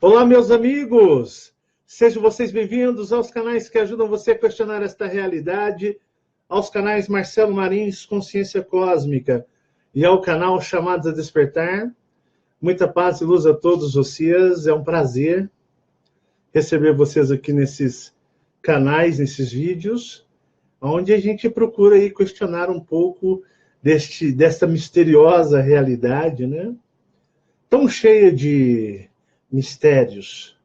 Olá, meus amigos! Sejam vocês bem-vindos aos canais que ajudam você a questionar esta realidade, aos canais Marcelo Marins, Consciência Cósmica, e ao canal Chamados a Despertar. Muita paz e luz a todos vocês. É um prazer receber vocês aqui nesses canais, nesses vídeos, onde a gente procura aí questionar um pouco desta misteriosa realidade, né? Tão cheia de mistérios.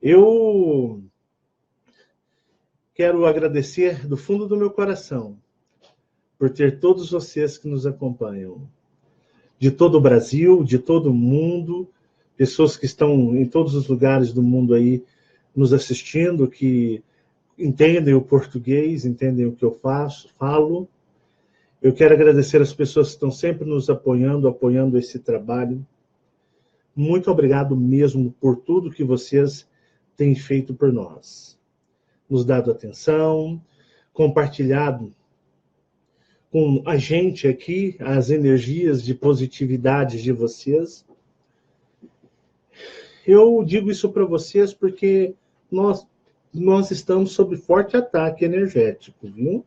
Eu quero agradecer do fundo do meu coração por ter todos vocês que nos acompanham, de todo o Brasil, de todo o mundo, pessoas que estão em todos os lugares do mundo aí nos assistindo, que entendem o português, entendem o que eu falo. Eu quero agradecer as pessoas que estão sempre nos apoiando esse trabalho. Muito obrigado mesmo por tudo que vocês têm feito por nós. Nos dado atenção, compartilhado com a gente aqui as energias de positividade de vocês. Eu digo isso para vocês porque nós estamos sob forte ataque energético, viu?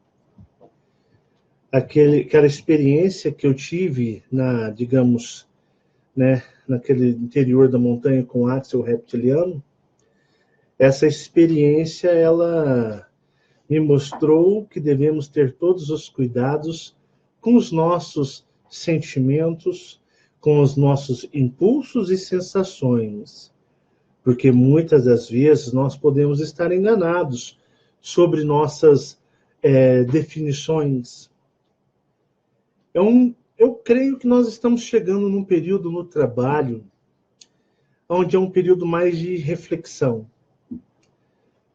Aquela experiência que eu tive digamos, né, naquele interior da montanha com o Axel reptiliano, essa experiência, ela me mostrou que devemos ter todos os cuidados com os nossos sentimentos, com os nossos impulsos e sensações, porque muitas das vezes nós podemos estar enganados sobre nossas definições. Eu creio que nós estamos chegando num período no trabalho onde é um período mais de reflexão,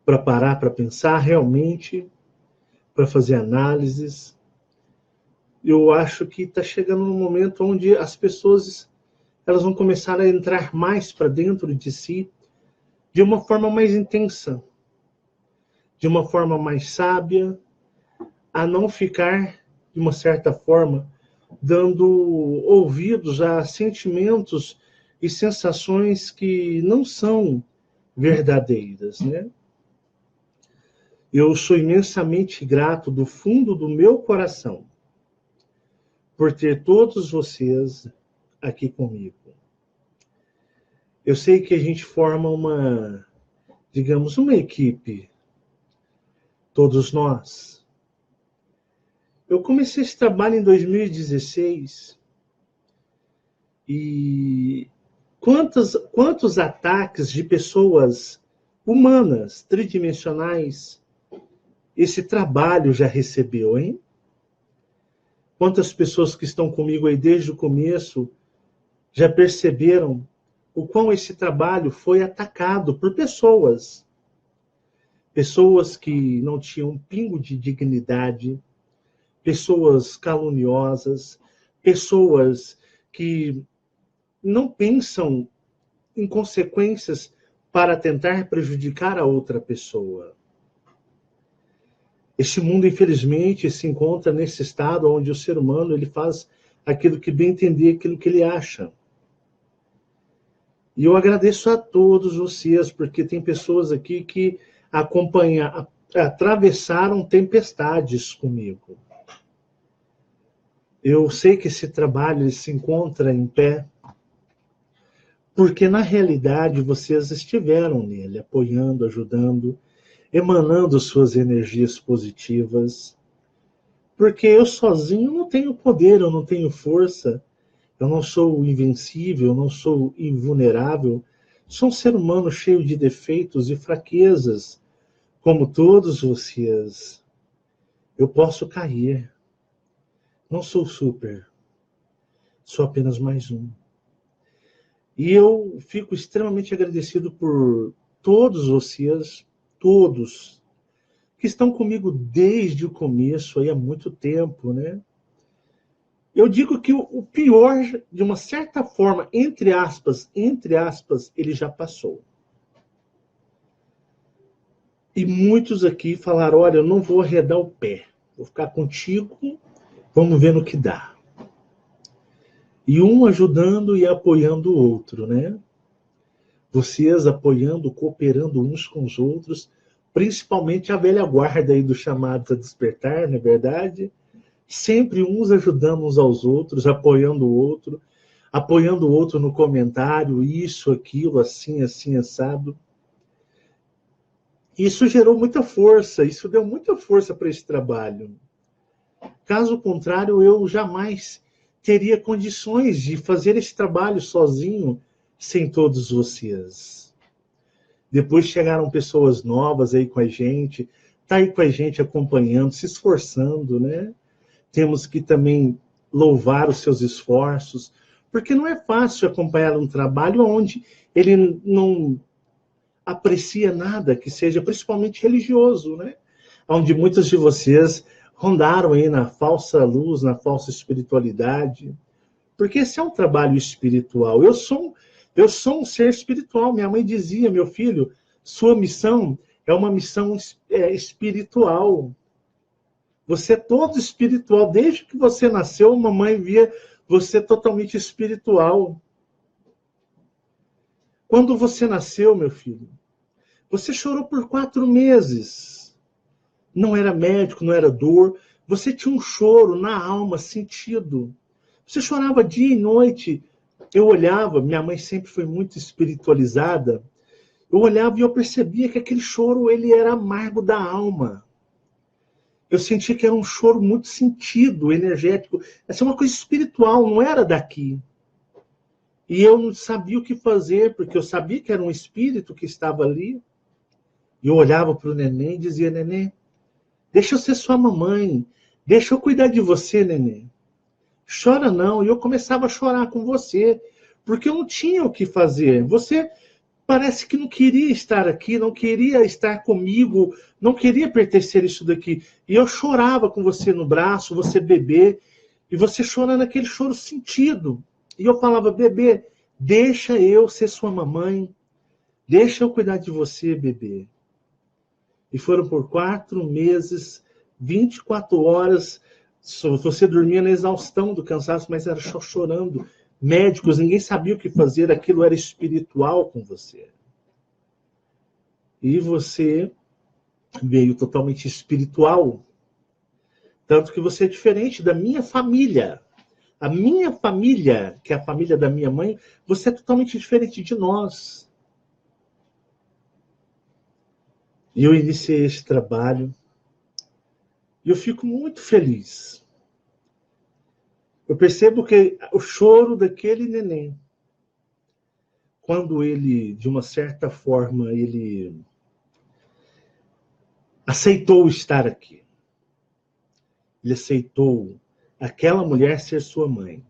para parar, para pensar realmente, para fazer análises. Eu acho que está chegando num momento onde as pessoas elas vão começar a entrar mais para dentro de si, de uma forma mais intensa, de uma forma mais sábia, a não ficar, de uma certa forma, dando ouvidos a sentimentos e sensações que não são verdadeiras, né? Eu sou imensamente grato do fundo do meu coração por ter todos vocês aqui comigo. Eu sei que a gente forma digamos, uma equipe, todos nós. Eu comecei esse trabalho em 2016 e quantos ataques de pessoas humanas, tridimensionais, esse trabalho já recebeu, hein? Quantas pessoas que estão comigo aí desde o começo já perceberam o quão esse trabalho foi atacado por pessoas. Pessoas que não tinham um pingo de dignidade, pessoas caluniosas, pessoas que não pensam em consequências para tentar prejudicar a outra pessoa. Este mundo, infelizmente, se encontra nesse estado onde o ser humano ele faz aquilo que bem entender, aquilo que ele acha. E eu agradeço a todos vocês, porque tem pessoas aqui que atravessaram tempestades comigo. Eu sei que esse trabalho ele se encontra em pé, porque na realidade vocês estiveram nele, apoiando, ajudando, emanando suas energias positivas, porque eu sozinho não tenho poder, eu não tenho força, eu não sou invencível, eu não sou invulnerável, sou um ser humano cheio de defeitos e fraquezas, como todos vocês. Eu posso cair, não sou super, sou apenas mais um. E eu fico extremamente agradecido por todos vocês, todos, que estão comigo desde o começo, aí há muito tempo, né? Eu digo que o pior, de uma certa forma, entre aspas, ele já passou. E muitos aqui falaram, olha, eu não vou arredar o pé, vou ficar contigo, vamos ver no que dá. E um ajudando e apoiando o outro, né? Vocês apoiando, cooperando uns com os outros, principalmente a velha guarda aí dos chamados a despertar, não é verdade? Sempre uns ajudando uns aos outros, apoiando o outro no comentário, isso, aquilo, assim, assim, assado. Isso gerou muita força, isso deu muita força para esse trabalho. Caso contrário, eu jamais teria condições de fazer esse trabalho sozinho, sem todos vocês. Depois chegaram pessoas novas aí com a gente, tá aí com a gente acompanhando, se esforçando, né? Temos que também louvar os seus esforços, porque não é fácil acompanhar um trabalho onde ele não aprecia nada que seja principalmente religioso, né? Onde muitos de vocês rondaram aí na falsa luz, na falsa espiritualidade, porque esse é um trabalho espiritual. Eu sou um ser espiritual. Minha mãe dizia, meu filho, sua missão é uma missão espiritual. Você é todo espiritual. Desde que você nasceu, mamãe via você totalmente espiritual. Quando você nasceu, meu filho, você chorou por 4 meses. Não era médico, não era dor. Você tinha um choro na alma, sentido. Você chorava dia e noite. Eu olhava, minha mãe sempre foi muito espiritualizada. Eu olhava e eu percebia que aquele choro ele era amargo da alma. Eu sentia que era um choro muito sentido, energético. Essa é uma coisa espiritual, não era daqui. E eu não sabia o que fazer, porque eu sabia que era um espírito que estava ali. E eu olhava para o neném e dizia, neném, deixa eu ser sua mamãe. Deixa eu cuidar de você, neném. Chora não. E eu começava a chorar com você, porque eu não tinha o que fazer. Você parece que não queria estar aqui, não queria estar comigo, não queria pertencer a isso daqui. E eu chorava com você no braço, você bebê, e você chorando aquele choro sentido. E eu falava, bebê, deixa eu ser sua mamãe, deixa eu cuidar de você, bebê. E foram por 4 meses, 24 horas, você dormia na exaustão do cansaço, mas era só chorando. Médicos, ninguém sabia o que fazer, aquilo era espiritual com você. E você veio totalmente espiritual. Tanto que você é diferente da minha família. A minha família, que é a família da minha mãe, você é totalmente diferente de nós. E eu iniciei esse trabalho e eu fico muito feliz. Eu percebo que o choro daquele neném, quando ele, de uma certa forma, ele aceitou estar aqui. Ele aceitou aquela mulher ser sua mãe.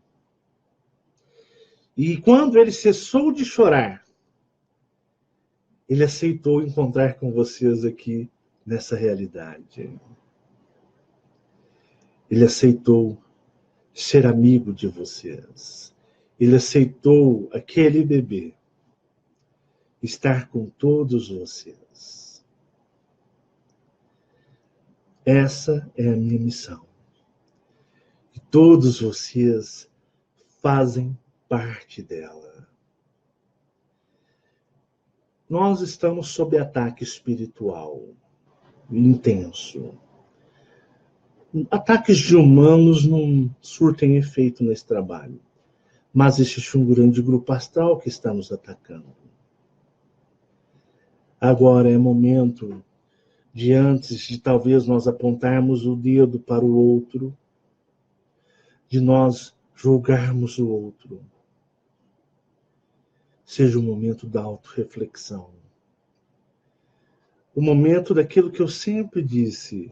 E quando ele cessou de chorar, ele aceitou encontrar com vocês aqui nessa realidade. Ele aceitou ser amigo de vocês. Ele aceitou aquele bebê estar com todos vocês. Essa é a minha missão. E todos vocês fazem parte dela. Nós estamos sob ataque espiritual intenso. Ataques de humanos não surtem efeito nesse trabalho, mas existe um grande grupo astral que está nos atacando. Agora é momento de, antes de talvez nós apontarmos o dedo para o outro, de nós julgarmos o outro, seja o momento da autorreflexão. O momento daquilo que eu sempre disse: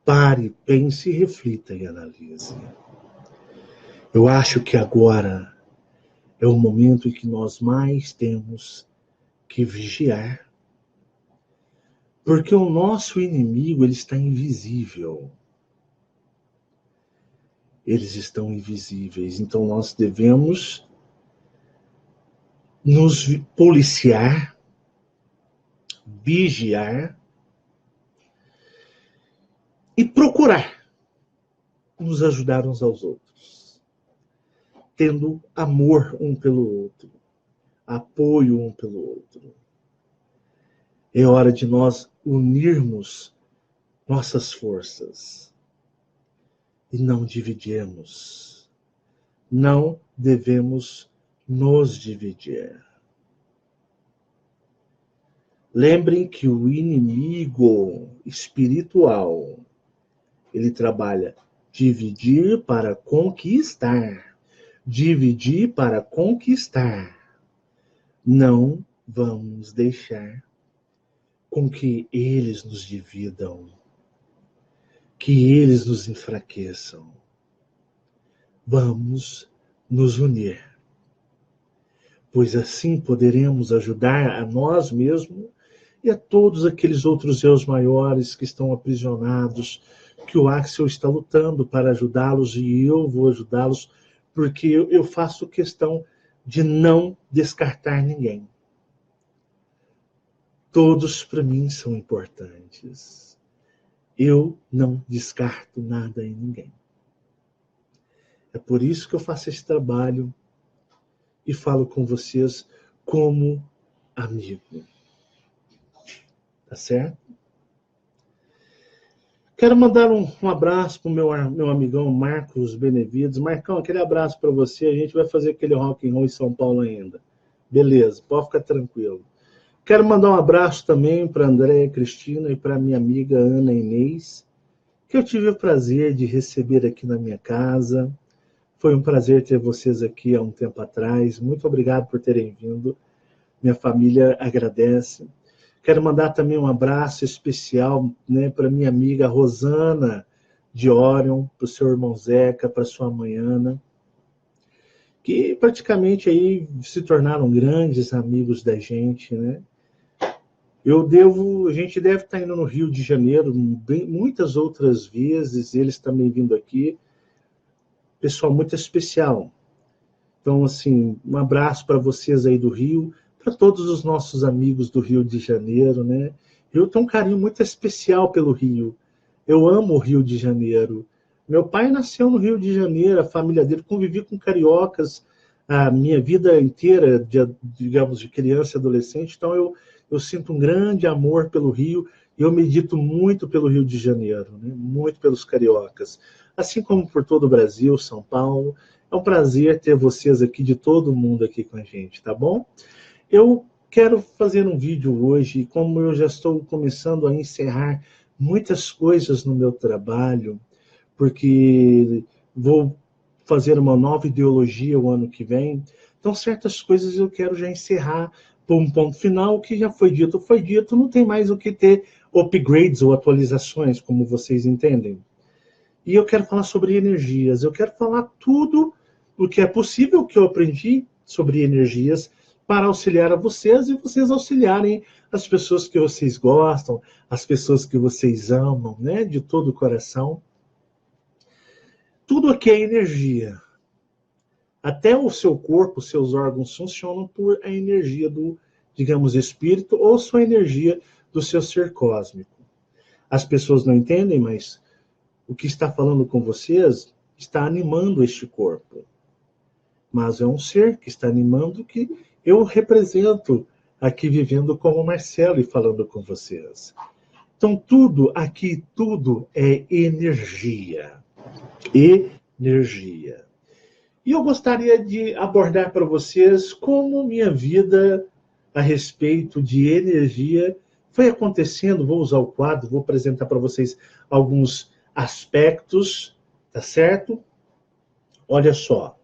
pare, pense, reflita e analise. Eu acho que agora é o momento em que nós mais temos que vigiar, porque o nosso inimigo ele está invisível. Eles estão invisíveis, então nós devemos nos policiar, vigiar e procurar nos ajudar uns aos outros, tendo amor um pelo outro. apoio um pelo outro. É hora de nós unirmos nossas forças e não dividirmos. Não devemos nos dividir. Lembrem que o inimigo espiritual, ele trabalha dividir para conquistar. Dividir para conquistar. Não vamos deixar com que eles nos dividam, que eles nos enfraqueçam. Vamos nos unir, pois assim poderemos ajudar a nós mesmos e a todos aqueles outros eus maiores que estão aprisionados, que o Axel está lutando para ajudá-los e eu vou ajudá-los, porque eu faço questão de não descartar ninguém. Todos para mim são importantes. Eu não descarto nada em ninguém. É por isso que eu faço esse trabalho e falo com vocês como amigo. Tá certo? Quero mandar um abraço para o meu amigão Marcos Benevides. Marcão, aquele abraço para você. A gente vai fazer aquele rock and roll em São Paulo ainda. Beleza, pode ficar tranquilo. Quero mandar um abraço também para a Andréia Cristina e para a minha amiga Ana Inês, que eu tive o prazer de receber aqui na minha casa. Foi um prazer ter vocês aqui há um tempo atrás. Muito obrigado por terem vindo. Minha família agradece. Quero mandar também um abraço especial, né, para minha amiga Rosana de Orion, para o seu irmão Zeca, para sua mãe Ana, que praticamente aí se tornaram grandes amigos da gente, né? A gente deve estar indo no Rio de Janeiro muitas outras vezes, eles também vindo aqui. Pessoal muito especial. Então, assim, um abraço para vocês aí do Rio, para todos os nossos amigos do Rio de Janeiro, né? Eu tenho um carinho muito especial pelo Rio. Eu amo o Rio de Janeiro. Meu pai nasceu no Rio de Janeiro, a família dele, convivi com cariocas a minha vida inteira, digamos, de criança e adolescente, então eu sinto um grande amor pelo Rio e eu medito muito pelo Rio de Janeiro, né? Muito pelos cariocas. Assim como por todo o Brasil, São Paulo. É um prazer ter vocês aqui, de todo mundo aqui com a gente, tá bom? Eu quero fazer um vídeo hoje, como eu já estou começando a encerrar muitas coisas no meu trabalho, porque vou fazer uma nova ideologia o ano que vem, então certas coisas eu quero já encerrar por um ponto final. O que já foi dito, não tem mais o que ter upgrades ou atualizações, como vocês entendem. E eu quero falar sobre energias, eu quero falar tudo o que é possível que eu aprendi sobre energias para auxiliar a vocês e vocês auxiliarem as pessoas que vocês gostam, as pessoas que vocês amam, né, de todo o coração. Tudo aqui é energia. Até o seu corpo, seus órgãos funcionam por a energia do, digamos, espírito ou sua energia do seu ser cósmico. As pessoas não entendem, mas o que está falando com vocês está animando este corpo. Mas é um ser que está animando, que eu represento aqui vivendo como Marcelo e falando com vocês. Então tudo aqui, tudo é energia. Energia. E eu gostaria de abordar para vocês como minha vida a respeito de energia foi acontecendo. Vou usar o quadro, vou apresentar para vocês alguns aspectos, tá certo? Olha só.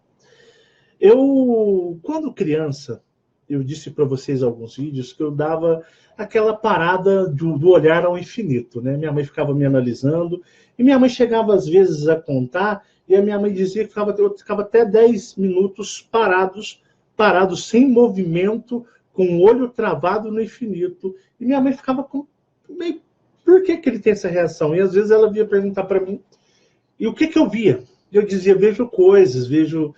Quando criança, eu disse para vocês alguns vídeos que eu dava aquela parada do olhar ao infinito, né? Minha mãe ficava me analisando, e minha mãe chegava às vezes a contar, e a minha mãe dizia que eu ficava até 10 minutos parados, sem movimento, com o olho travado no infinito. E minha mãe ficava meio, por que ele tem essa reação? E às vezes ela vinha perguntar para mim, e o que eu via? Eu dizia, vejo coisas, vejo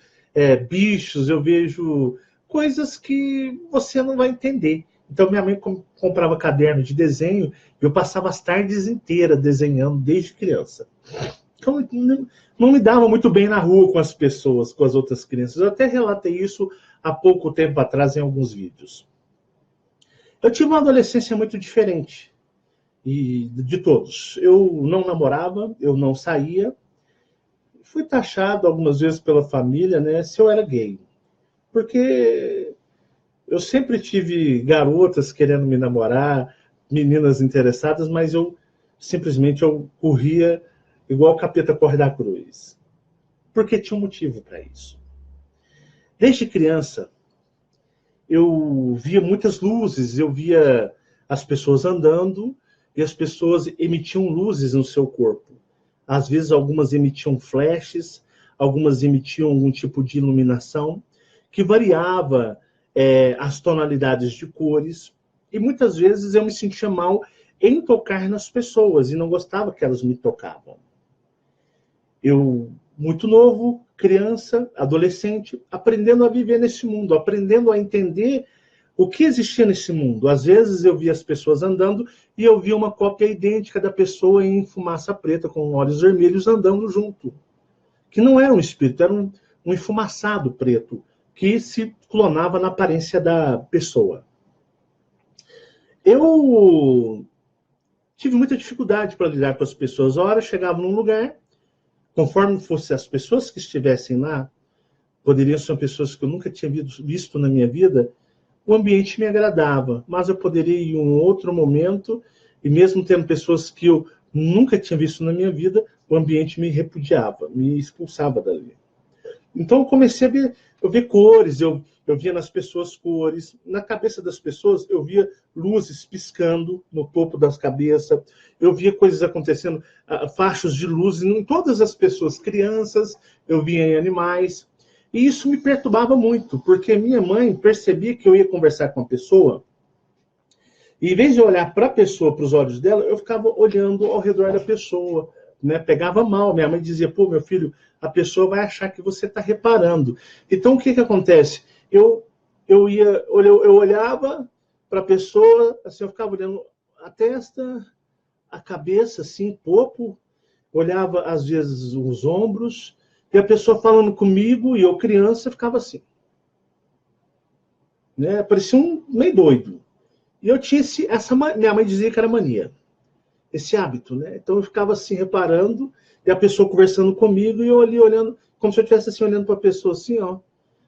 bichos, eu vejo coisas que você não vai entender. Então minha mãe comprava caderno de desenho e eu passava as tardes inteiras desenhando desde criança. Então não me dava muito bem na rua com as pessoas, com as outras crianças. Eu até relatei isso há pouco tempo atrás em alguns vídeos. Eu tive uma adolescência muito diferente de todos. Eu não namorava, eu não saía. Fui taxado algumas vezes pela família, né, se eu era gay. Porque eu sempre tive garotas querendo me namorar, meninas interessadas, mas eu simplesmente corria igual o capeta corre da cruz. Porque tinha um motivo para isso. Desde criança, eu via muitas luzes, eu via as pessoas andando e as pessoas emitiam luzes no seu corpo. Às vezes, algumas emitiam flashes, algumas emitiam algum tipo de iluminação que variava as tonalidades de cores. E muitas vezes eu me sentia mal em tocar nas pessoas e não gostava que elas me tocavam. Eu, muito novo, criança, adolescente, aprendendo a viver nesse mundo, aprendendo a entender o que existia nesse mundo. Às vezes eu via as pessoas andando e eu via uma cópia idêntica da pessoa em fumaça preta, com olhos vermelhos, andando junto. Que não era um espírito, era um enfumaçado preto, que se clonava na aparência da pessoa. Eu tive muita dificuldade para lidar com as pessoas. A hora chegava num lugar, conforme fossem as pessoas que estivessem lá, poderiam ser pessoas que eu nunca tinha visto na minha vida, o ambiente me agradava, mas eu poderia ir em um outro momento, e mesmo tendo pessoas que eu nunca tinha visto na minha vida, o ambiente me repudiava, me expulsava dali. Então eu comecei a ver cores, eu via nas pessoas cores, na cabeça das pessoas eu via luzes piscando no topo das cabeças, eu via coisas acontecendo, fachos de luzes em todas as pessoas, crianças, eu via em animais, e isso me perturbava muito, porque minha mãe percebia que eu ia conversar com a pessoa, e em vez de olhar para a pessoa, para os olhos dela, eu ficava olhando ao redor da pessoa, né? Pegava mal. Minha mãe dizia, pô, meu filho, a pessoa vai achar que você está reparando. Então, o que acontece? Eu olhava para a pessoa, assim, eu ficava olhando a testa, a cabeça, assim, corpo, olhava, às vezes, os ombros, e a pessoa falando comigo, e eu, criança, ficava assim. Né? Parecia meio doido. E eu tinha minha mãe dizia que era mania, esse hábito, né? Então eu ficava assim, reparando, e a pessoa conversando comigo, e eu ali olhando, como se eu estivesse assim, olhando para a pessoa assim, ó,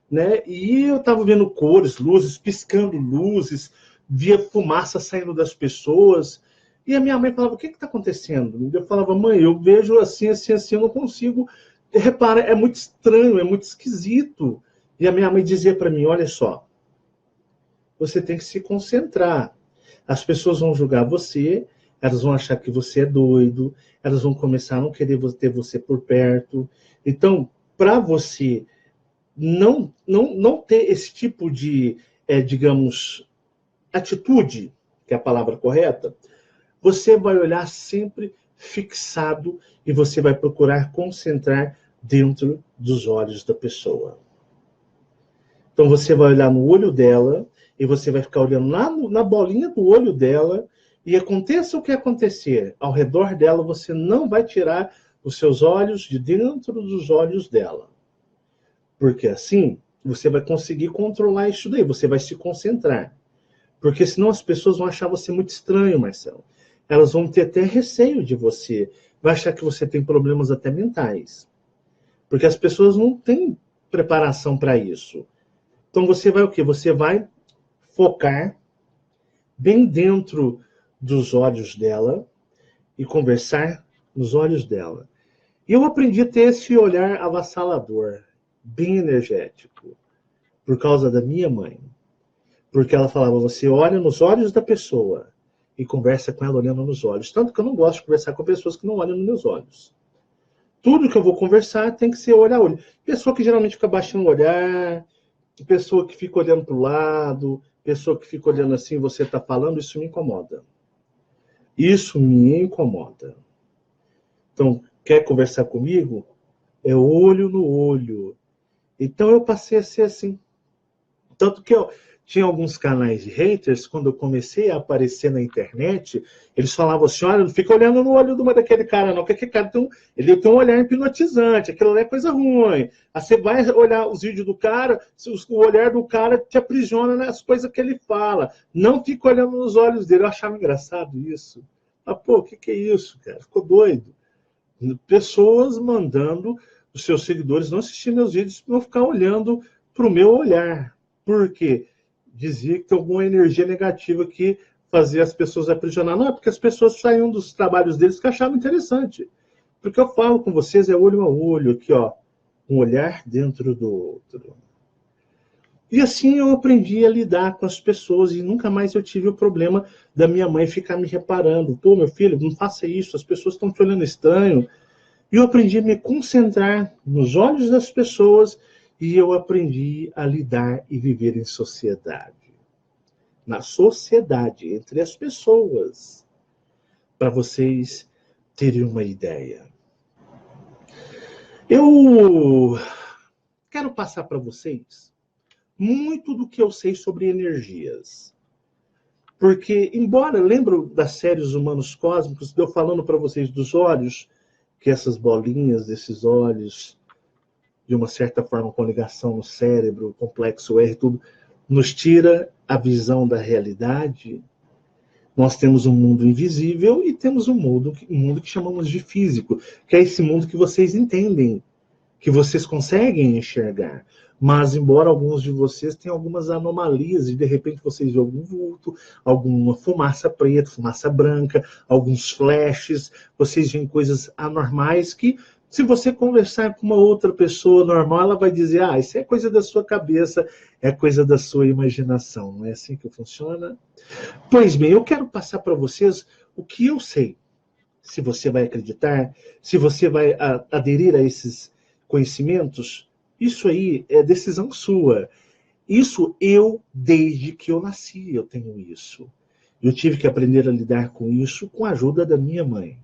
né? E eu estava vendo cores, luzes, piscando luzes, via fumaça saindo das pessoas, e a minha mãe falava, o que está acontecendo? Eu falava, mãe, eu vejo assim, assim, assim, eu não consigo, repara, é muito estranho, é muito esquisito. E a minha mãe dizia para mim, olha só, você tem que se concentrar. As pessoas vão julgar você, elas vão achar que você é doido, elas vão começar a não querer ter você por perto. Então, para você não ter esse tipo de, digamos, atitude, que é a palavra correta, você vai olhar sempre fixado e você vai procurar concentrar dentro dos olhos da pessoa. Então você vai olhar no olho dela e você vai ficar olhando lá na bolinha do olho dela e aconteça o que acontecer ao redor dela, você não vai tirar os seus olhos de dentro dos olhos dela. Porque assim você vai conseguir controlar isso daí, você vai se concentrar. Porque senão as pessoas vão achar você muito estranho, Marcelo. Elas vão ter até receio de você, vai achar que você tem problemas até mentais. Porque as pessoas não têm preparação para isso. Então você vai o quê? Você vai focar bem dentro dos olhos dela e conversar nos olhos dela. E eu aprendi a ter esse olhar avassalador, bem energético, por causa da minha mãe. Porque ela falava, você olha nos olhos da pessoa e conversa com ela olhando nos olhos. Tanto que eu não gosto de conversar com pessoas que não olham nos meus olhos. Tudo que eu vou conversar tem que ser olho a olho. Pessoa que geralmente fica baixando o olhar, pessoa que fica olhando para o lado, pessoa que fica olhando assim, você está falando, isso me incomoda. Isso me incomoda. Então, quer conversar comigo? É olho no olho. Então, eu passei a ser assim. Tanto que eu tinha alguns canais de haters, quando eu comecei a aparecer na internet, eles falavam assim, olha, não fica olhando no olho daquele cara, não, que aquele cara ele tem um olhar hipnotizante, aquilo ali é coisa ruim. Aí você vai olhar os vídeos do cara, o olhar do cara te aprisiona nas coisas que ele fala. Não fica olhando nos olhos dele. Eu achava engraçado isso. Ah, pô, o que é isso, cara? Ficou doido. Pessoas mandando os seus seguidores não assistir meus vídeos, não ficar olhando para o meu olhar. Por quê? Dizia que tem alguma energia negativa que fazia as pessoas aprisionar. Não, é porque as pessoas saíam dos trabalhos deles que achavam interessante. Porque eu falo com vocês, é olho a olho, aqui, ó, um olhar dentro do outro. E assim eu aprendi a lidar com as pessoas e nunca mais eu tive o problema da minha mãe ficar me reparando. Pô, meu filho, não faça isso, as pessoas estão te olhando estranho. E eu aprendi a me concentrar nos olhos das pessoas e eu aprendi a lidar e viver em sociedade. Na sociedade, entre as pessoas, para vocês terem uma ideia. Eu quero passar para vocês muito do que eu sei sobre energias. Porque, embora, lembro das séries Humanos Cósmicos, eu falando para vocês dos olhos, que essas bolinhas desses olhos, de uma certa forma, com ligação no cérebro, complexo R, tudo, nos tira a visão da realidade. Nós temos um mundo invisível e temos um mundo que chamamos de físico, que é esse mundo que vocês entendem, que vocês conseguem enxergar. Mas, embora alguns de vocês tenham algumas anomalias, e de repente vocês veem algum vulto, alguma fumaça preta, fumaça branca, alguns flashes, vocês veem coisas anormais que, se você conversar com uma outra pessoa normal, ela vai dizer, ah, isso é coisa da sua cabeça, é coisa da sua imaginação. Não é assim que funciona? Pois bem, eu quero passar para vocês o que eu sei. Se você vai acreditar, se você vai aderir a esses conhecimentos, isso aí é decisão sua. Isso desde que eu nasci, eu tenho isso. Eu tive que aprender a lidar com isso com a ajuda da minha mãe.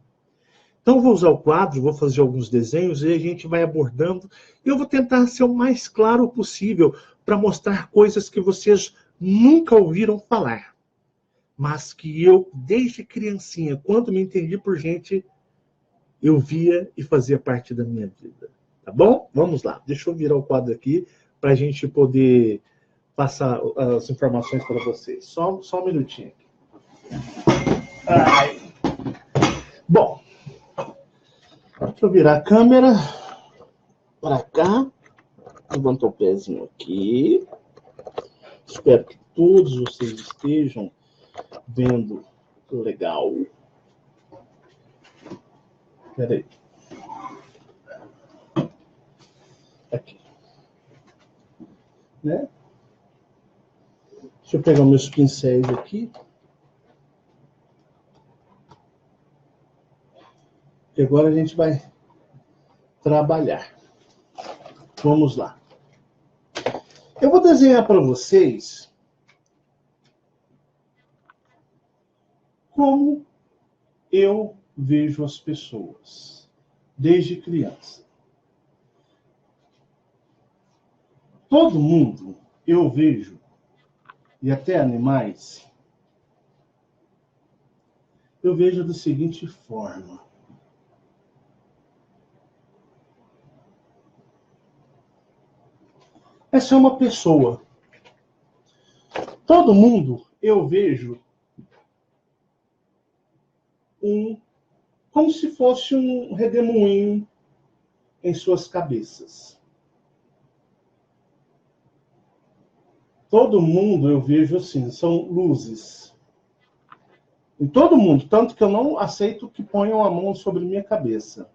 Então, vou usar o quadro, vou fazer alguns desenhos e a gente vai abordando. Eu vou tentar ser o mais claro possível para mostrar coisas que vocês nunca ouviram falar, mas que eu, desde criancinha, quando me entendi por gente, eu via e fazia parte da minha vida. Tá bom? Vamos lá. Deixa eu virar o quadro aqui para a gente poder passar as informações para vocês. Só um minutinho aqui. Ai. Bom, deixa eu virar a câmera para cá. Levantou o pezinho aqui. Espero que todos vocês estejam vendo legal. Peraí. Aqui. Né? Deixa eu pegar meus pincéis aqui. E agora a gente vai trabalhar. Vamos lá. Eu vou desenhar para vocês como eu vejo as pessoas desde criança. Todo mundo eu vejo, e até animais, eu vejo da seguinte forma. Essa é uma pessoa. Todo mundo eu vejo como se fosse um redemoinho em suas cabeças. Todo mundo eu vejo assim, são luzes. Em todo mundo, tanto que eu não aceito que ponham a mão sobre minha cabeça.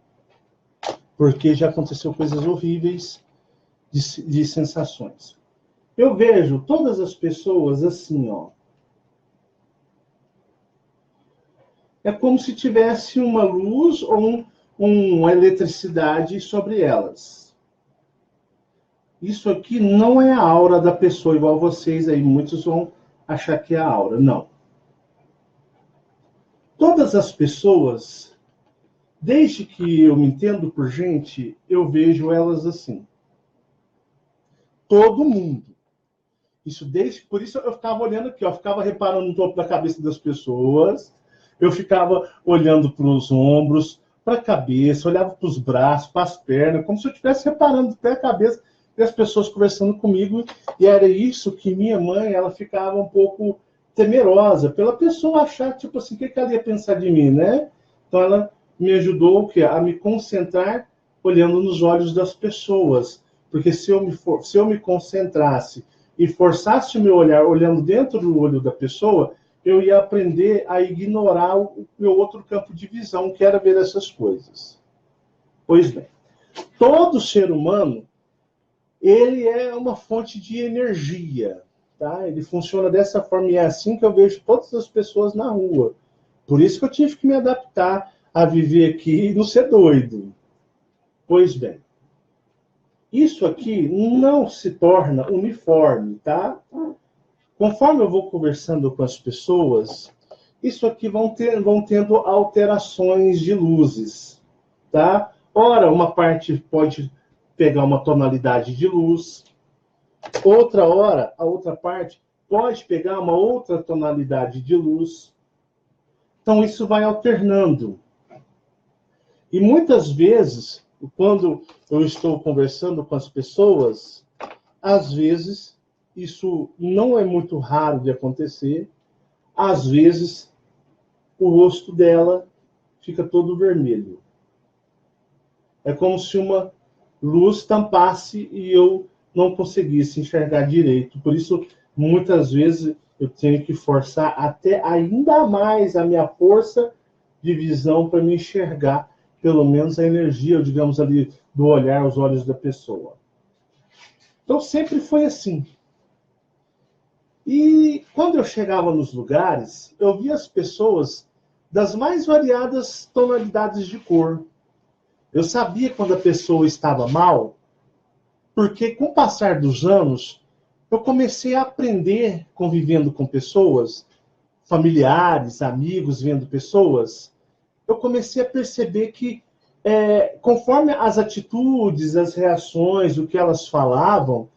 Porque já aconteceu coisas horríveis de sensações. Eu vejo todas as pessoas assim, ó. É como se tivesse uma luz ou uma eletricidade sobre elas. Isso aqui não é a aura da pessoa, igual vocês aí, muitos vão achar que é a aura. Não. Todas as pessoas, desde que eu me entendo por gente, eu vejo elas assim. Todo mundo. Por isso eu ficava olhando aqui, eu ficava reparando no topo da cabeça das pessoas, eu ficava olhando para os ombros, para a cabeça, olhava para os braços, para as pernas, como se eu estivesse reparando até a cabeça e as pessoas conversando comigo. E era isso que minha mãe, ela ficava um pouco temerosa pela pessoa achar, tipo assim, o que ela ia pensar de mim, né? Então ela me ajudou a me concentrar olhando nos olhos das pessoas, porque se eu me concentrasse e forçasse o meu olhar olhando dentro do olho da pessoa, eu ia aprender a ignorar o meu outro campo de visão, que era ver essas coisas. Pois bem, todo ser humano, ele é uma fonte de energia, tá? Ele funciona dessa forma e é assim que eu vejo todas as pessoas na rua. Por isso que eu tive que me adaptar a viver aqui e não ser doido. Pois bem, isso aqui não se torna uniforme, tá? Conforme eu vou conversando com as pessoas, isso aqui vão tendo alterações de luzes, tá? Ora, uma parte pode pegar uma tonalidade de luz, outra hora, a outra parte pode pegar uma outra tonalidade de luz. Então, isso vai alternando. E muitas vezes, quando eu estou conversando com as pessoas, às vezes, isso não é muito raro de acontecer, às vezes, o rosto dela fica todo vermelho. É como se uma luz tampasse e eu não conseguisse enxergar direito. Por isso, muitas vezes, eu tenho que forçar até ainda mais a minha força de visão para me enxergar, pelo menos a energia, digamos ali, do olhar, os olhos da pessoa. Então, sempre foi assim. E quando eu chegava nos lugares, eu via as pessoas das mais variadas tonalidades de cor. Eu sabia quando a pessoa estava mal, porque com o passar dos anos, eu comecei a aprender convivendo com pessoas, familiares, amigos, vendo pessoas. Eu comecei a perceber que, conforme as atitudes, as reações, o que elas falavam,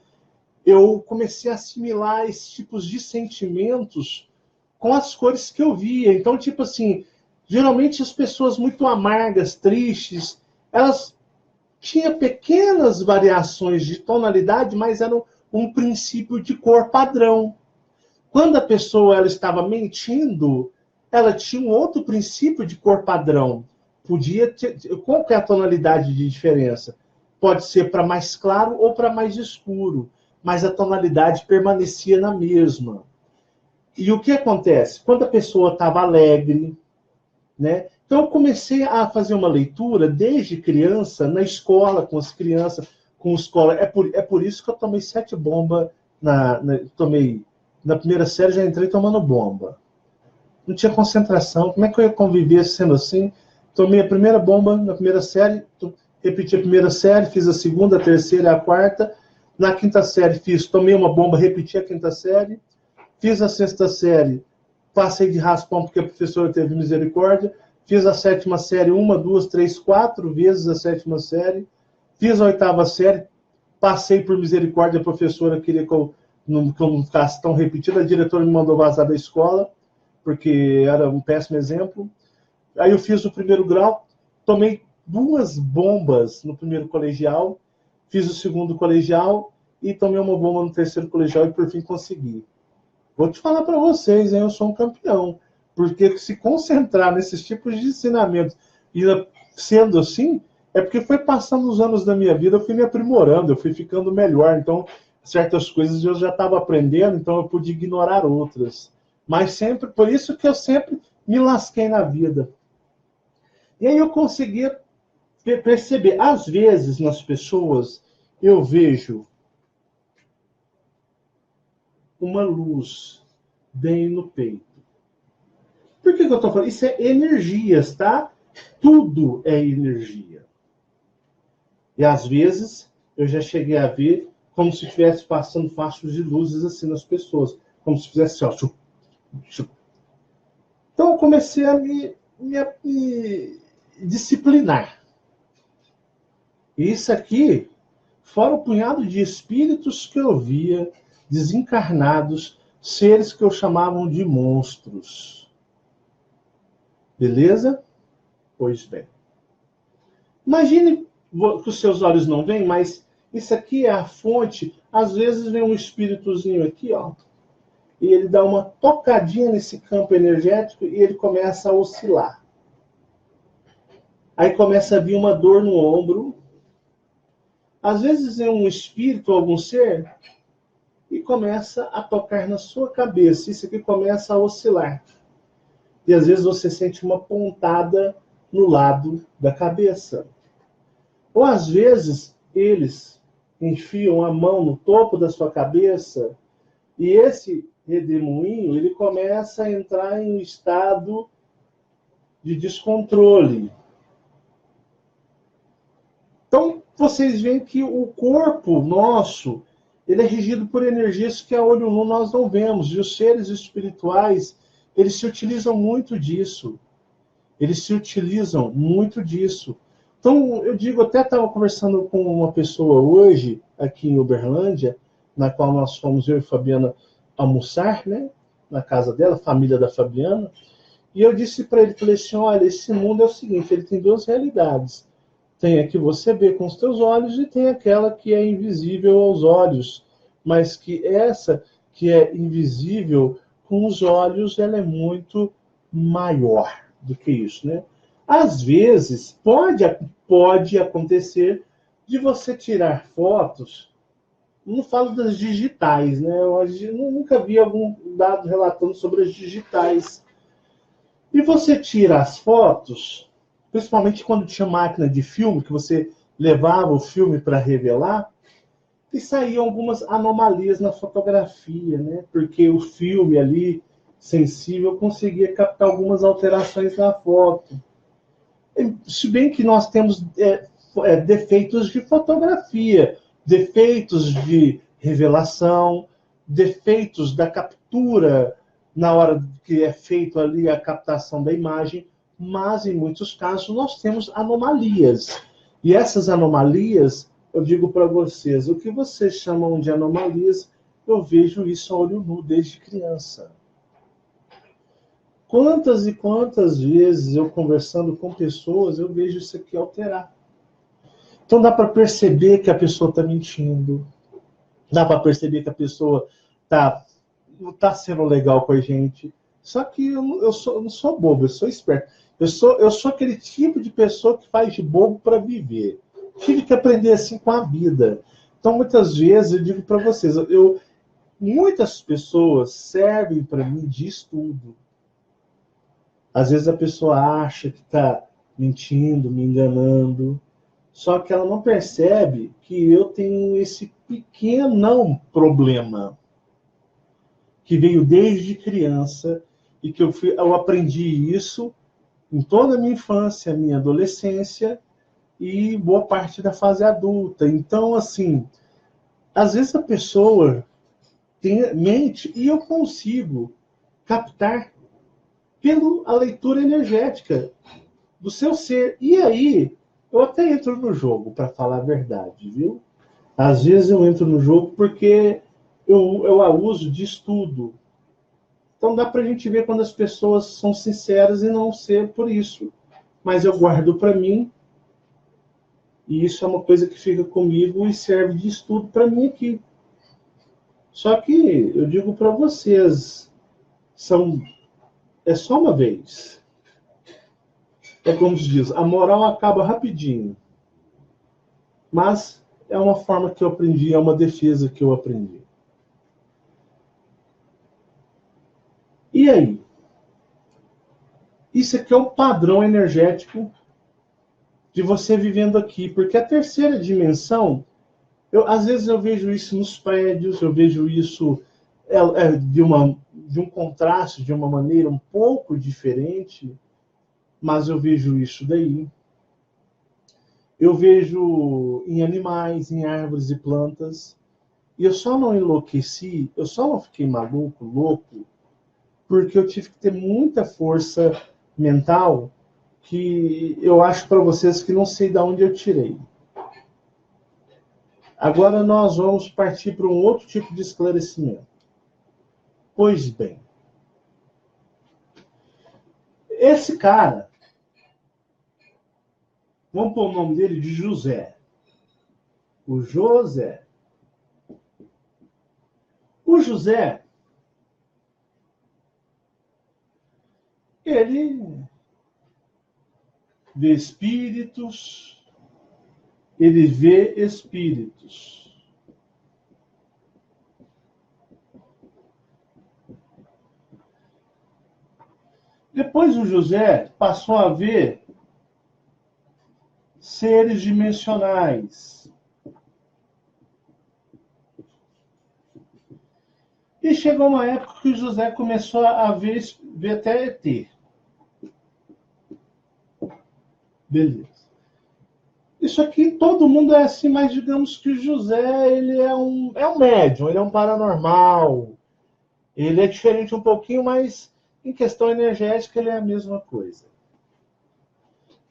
eu comecei a assimilar esses tipos de sentimentos com as cores que eu via. Então, tipo assim, geralmente as pessoas muito amargas, tristes, elas tinham pequenas variações de tonalidade, mas eram um princípio de cor padrão. Quando a pessoa ela estava mentindo, ela tinha um outro princípio de cor padrão. Podia ter, qual que é a tonalidade de diferença? Pode ser para mais claro ou para mais escuro, mas a tonalidade permanecia na mesma. E o que acontece? Quando a pessoa estava alegre, né? Então eu comecei a fazer uma leitura desde criança, na escola, com as crianças, com escola. É por isso que eu tomei 7 bombas, tomei na primeira série, já entrei tomando bomba. Não tinha concentração. Como é que eu ia conviver sendo assim? Tomei a primeira bomba na primeira série, repeti a primeira série, fiz a segunda, a terceira, a quarta. Na quinta série tomei uma bomba, repeti a quinta série. Fiz a sexta série, passei de raspão porque a professora teve misericórdia. Fiz a sétima série 1, 2, 3, 4 vezes a sétima série. Fiz a oitava série, passei por misericórdia, a professora queria que eu não ficasse tão repetido. A diretora me mandou vazar da escola, porque era um péssimo exemplo. Aí eu fiz o primeiro grau, tomei 2 bombas no primeiro colegial, fiz o segundo colegial e tomei uma bomba no terceiro colegial e por fim consegui. Vou te falar para vocês, hein, eu sou um campeão, porque se concentrar nesses tipos de ensinamentos e sendo assim, é porque foi passando os anos da minha vida, eu fui me aprimorando, eu fui ficando melhor, então certas coisas eu já estava aprendendo, então eu pude ignorar outras. Mas sempre, por isso que eu sempre me lasquei na vida. E aí eu conseguia perceber, às vezes nas pessoas, eu vejo uma luz bem no peito. Por que eu estou falando? Isso é energias, tá? Tudo é energia. E às vezes eu já cheguei a ver como se estivesse passando fachos de luzes assim nas pessoas. Como se fizesse assim, ó, chup, chup. Então eu comecei a me disciplinar. E isso aqui, fora o punhado de espíritos que eu via, desencarnados, seres que eu chamavam de monstros. Beleza? Pois bem. Imagine que os seus olhos não veem, mas isso aqui é a fonte. Às vezes vem um espíritozinho aqui, ó, e ele dá uma tocadinha nesse campo energético e ele começa a oscilar. Aí começa a vir uma dor no ombro. Às vezes é um espírito, algum ser, e começa a tocar na sua cabeça. Isso aqui começa a oscilar. E às vezes você sente uma pontada no lado da cabeça. Ou às vezes eles enfiam a mão no topo da sua cabeça e esse redemoinho ele começa a entrar em um estado de descontrole. Então, vocês veem que o corpo nosso, ele é regido por energias que a olho nu nós não vemos. E os seres espirituais, eles se utilizam muito disso. Eles se utilizam muito disso. Então, eu digo, até estava conversando com uma pessoa hoje, aqui em Uberlândia, na qual nós fomos, eu e Fabiana, almoçar, né? Na casa dela, família da Fabiana. E eu disse para ele, falei assim, olha, esse mundo é o seguinte, ele tem duas realidades. Tem a que você vê com os teus olhos e tem aquela que é invisível aos olhos. Mas que essa que é invisível com os olhos, ela é muito maior do que isso, né? Às vezes, pode acontecer de você tirar fotos, não falo das digitais, né? Eu nunca vi algum dado relatando sobre as digitais. E você tira as fotos, principalmente quando tinha máquina de filme, que você levava o filme para revelar, e saíam algumas anomalias na fotografia, né? Porque o filme ali, sensível, conseguia captar algumas alterações na foto. Se bem que nós temos defeitos de fotografia, defeitos de revelação, defeitos da captura na hora que é feito ali a captação da imagem, mas em muitos casos nós temos anomalias. E essas anomalias, eu digo para vocês, o que vocês chamam de anomalias, eu vejo isso a olho nu desde criança. Quantas e quantas vezes eu conversando com pessoas, eu vejo isso aqui alterar. Então dá para perceber que a pessoa está mentindo. Dá para perceber que a pessoa não está sendo legal com a gente. Só que eu não sou bobo, eu sou esperto. Eu sou aquele tipo de pessoa que faz de bobo para viver. Tive que aprender assim com a vida. Então muitas vezes eu digo para vocês, muitas pessoas servem para mim de estudo. Às vezes a pessoa acha que está mentindo, me enganando, só que ela não percebe que eu tenho esse pequeno problema que veio desde criança e que eu aprendi isso em toda a minha infância, minha adolescência e boa parte da fase adulta. Então, assim, às vezes a pessoa mente e eu consigo captar pela leitura energética do seu ser. E aí, eu até entro no jogo, para falar a verdade, viu? Às vezes eu entro no jogo porque eu a uso de estudo. Então dá para a gente ver quando as pessoas são sinceras e não ser por isso. Mas eu guardo para mim, e isso é uma coisa que fica comigo e serve de estudo para mim aqui. Só que eu digo para vocês, é só uma vez. É como se diz, a moral acaba rapidinho. Mas é uma forma que eu aprendi, é uma defesa que eu aprendi. E aí? Isso aqui é o padrão energético de você vivendo aqui. Porque a terceira dimensão, às vezes eu vejo isso nos prédios, eu vejo isso de um contraste, de uma maneira um pouco diferente, mas eu vejo isso daí. Eu vejo em animais, em árvores e plantas. E eu só não enlouqueci, eu só não fiquei maluco, louco, porque eu tive que ter muita força mental que eu acho para vocês que não sei de onde eu tirei. Agora nós vamos partir para um outro tipo de esclarecimento. Pois bem, esse cara, vamos pôr o nome dele de José. O José. O José, ele vê espíritos, ele vê espíritos. Depois o José passou a ver seres dimensionais. E chegou uma época que o José começou a ver até ET. Beleza. Isso aqui todo mundo é assim, mas digamos que o José ele é um médium, ele é um paranormal. Ele é diferente um pouquinho, mas em questão energética ele é a mesma coisa.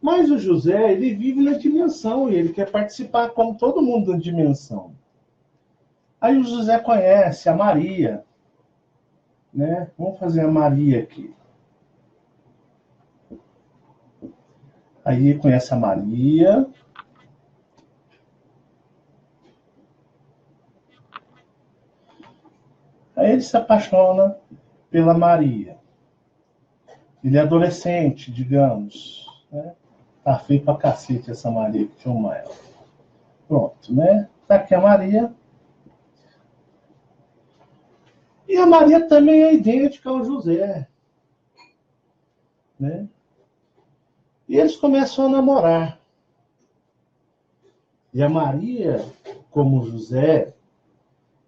Mas o José, ele vive na dimensão e ele quer participar como todo mundo da dimensão. Aí o José conhece a Maria, né? Vamos fazer a Maria aqui. Aí ele conhece a Maria. Aí ele se apaixona pela Maria. Ele é adolescente, digamos, né? Tá feio pra cacete essa Maria que filma ela. Pronto, né? Tá aqui a Maria. E a Maria também é idêntica ao José, né? E eles começam a namorar. E a Maria, como o José,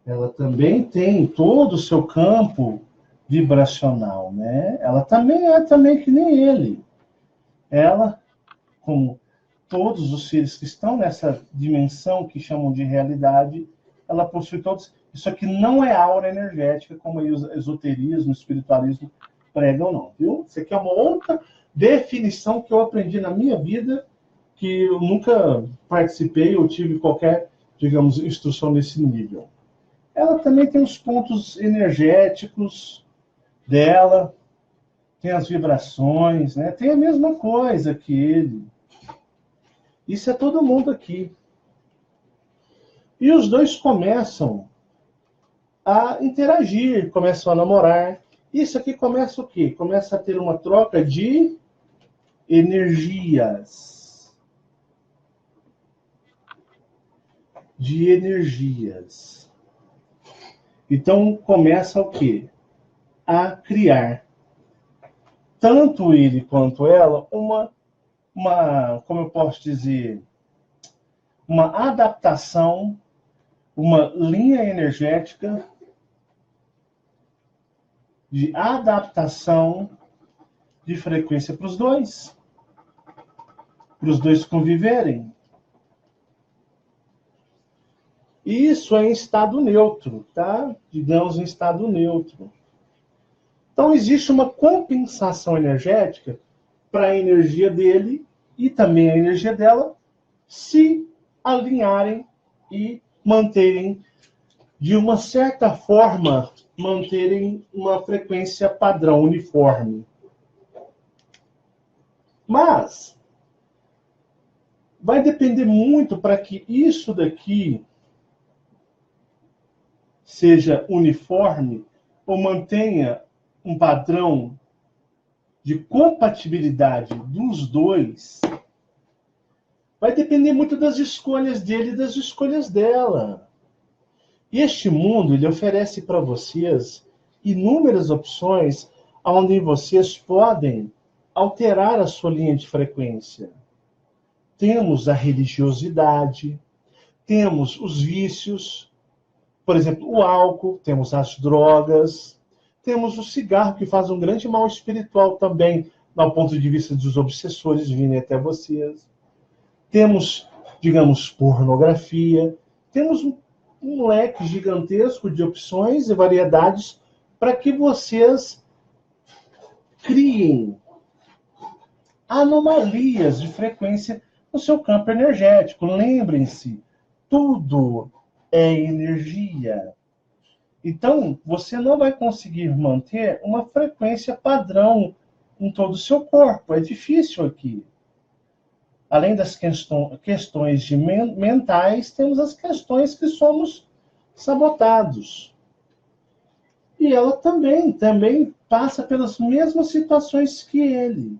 ela também tem todo o seu campo vibracional, né? Ela também é que nem ele. Ela, como todos os seres que estão nessa dimensão que chamam de realidade, ela possui todos. Isso aqui não é aura energética, como aí o esoterismo, o espiritualismo pregam, não, viu? Isso aqui é uma outra definição que eu aprendi na minha vida, que eu nunca participei ou tive qualquer, digamos, instrução nesse nível. Ela também tem os pontos energéticos dela, tem as vibrações, né? Tem a mesma coisa que ele. Isso é todo mundo aqui. E os dois começam a interagir, começam a namorar. Isso aqui começa o quê? Começa a ter uma troca de energias. De energias. Então começa o quê? A criar. Tanto ele quanto ela, uma como eu posso dizer, uma adaptação, uma linha energética de adaptação de frequência para os dois conviverem. Isso é em estado neutro, tá? Digamos em estado neutro. Então existe uma compensação energética para a energia dele e também a energia dela se alinharem e manterem, de uma certa forma, manterem uma frequência padrão, uniforme. Mas vai depender muito para que isso daqui seja uniforme ou mantenha um padrão de compatibilidade dos dois, vai depender muito das escolhas dele e das escolhas dela. E este mundo, ele oferece para vocês inúmeras opções onde vocês podem alterar a sua linha de frequência. Temos a religiosidade, temos os vícios, por exemplo, o álcool, temos as drogas, temos o cigarro, que faz um grande mal espiritual também, do ponto de vista dos obsessores virem até vocês. Temos, digamos, pornografia. Temos um leque gigantesco de opções e variedades para que vocês criem anomalias de frequência no seu campo energético. Lembrem-se, tudo é energia. Então, você não vai conseguir manter uma frequência padrão em todo o seu corpo. É difícil aqui. Além das questões mentais, temos as questões que somos sabotados. E ela também passa pelas mesmas situações que ele.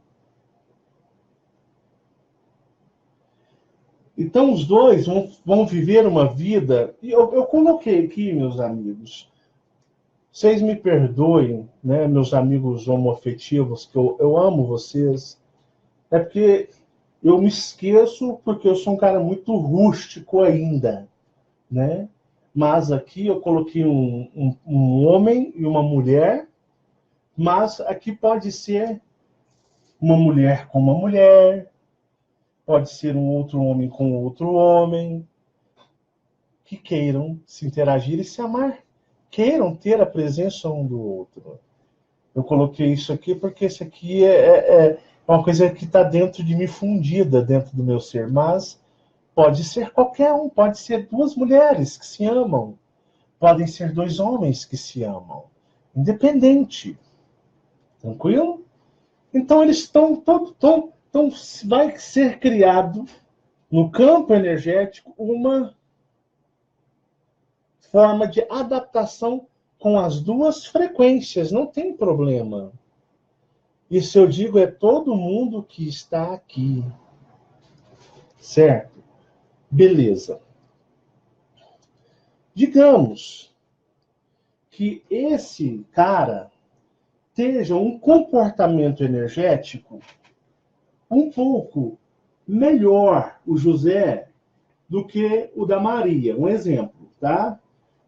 Então, os dois vão viver uma vida. E eu coloquei aqui, meus amigos. Vocês me perdoem, né, meus amigos homoafetivos, que eu amo vocês. É porque eu me esqueço, porque eu sou um cara muito rústico ainda, né? Mas aqui eu coloquei um homem e uma mulher, mas aqui pode ser uma mulher com uma mulher, pode ser um outro homem com outro homem, que queiram se interagir e se amar, queiram ter a presença um do outro. Eu coloquei isso aqui porque isso aqui é uma coisa que está dentro de mim, fundida dentro do meu ser, mas pode ser qualquer um, pode ser duas mulheres que se amam, podem ser dois homens que se amam, independente. Tranquilo? Então eles estão vai ser criado no campo energético uma forma de adaptação com as duas frequências, não tem problema. Isso eu digo é todo mundo que está aqui. Certo? Beleza. Digamos que esse cara tenha um comportamento energético um pouco melhor, o José, do que o da Maria. Um exemplo, tá?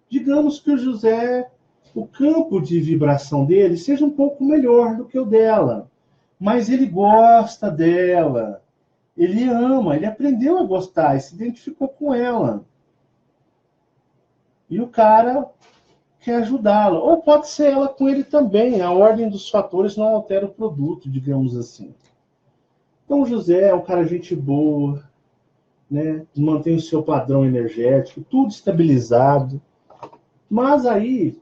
Digamos que o José, o campo de vibração dele seja um pouco melhor do que o dela, mas ele gosta dela, ele ama, ele aprendeu a gostar e se identificou com ela. E o cara quer ajudá-la. Ou pode ser ela com ele também. A ordem dos fatores não altera o produto, digamos assim. Então, o José é um cara gente boa, né? Mantém o seu padrão energético, tudo estabilizado. Mas aí,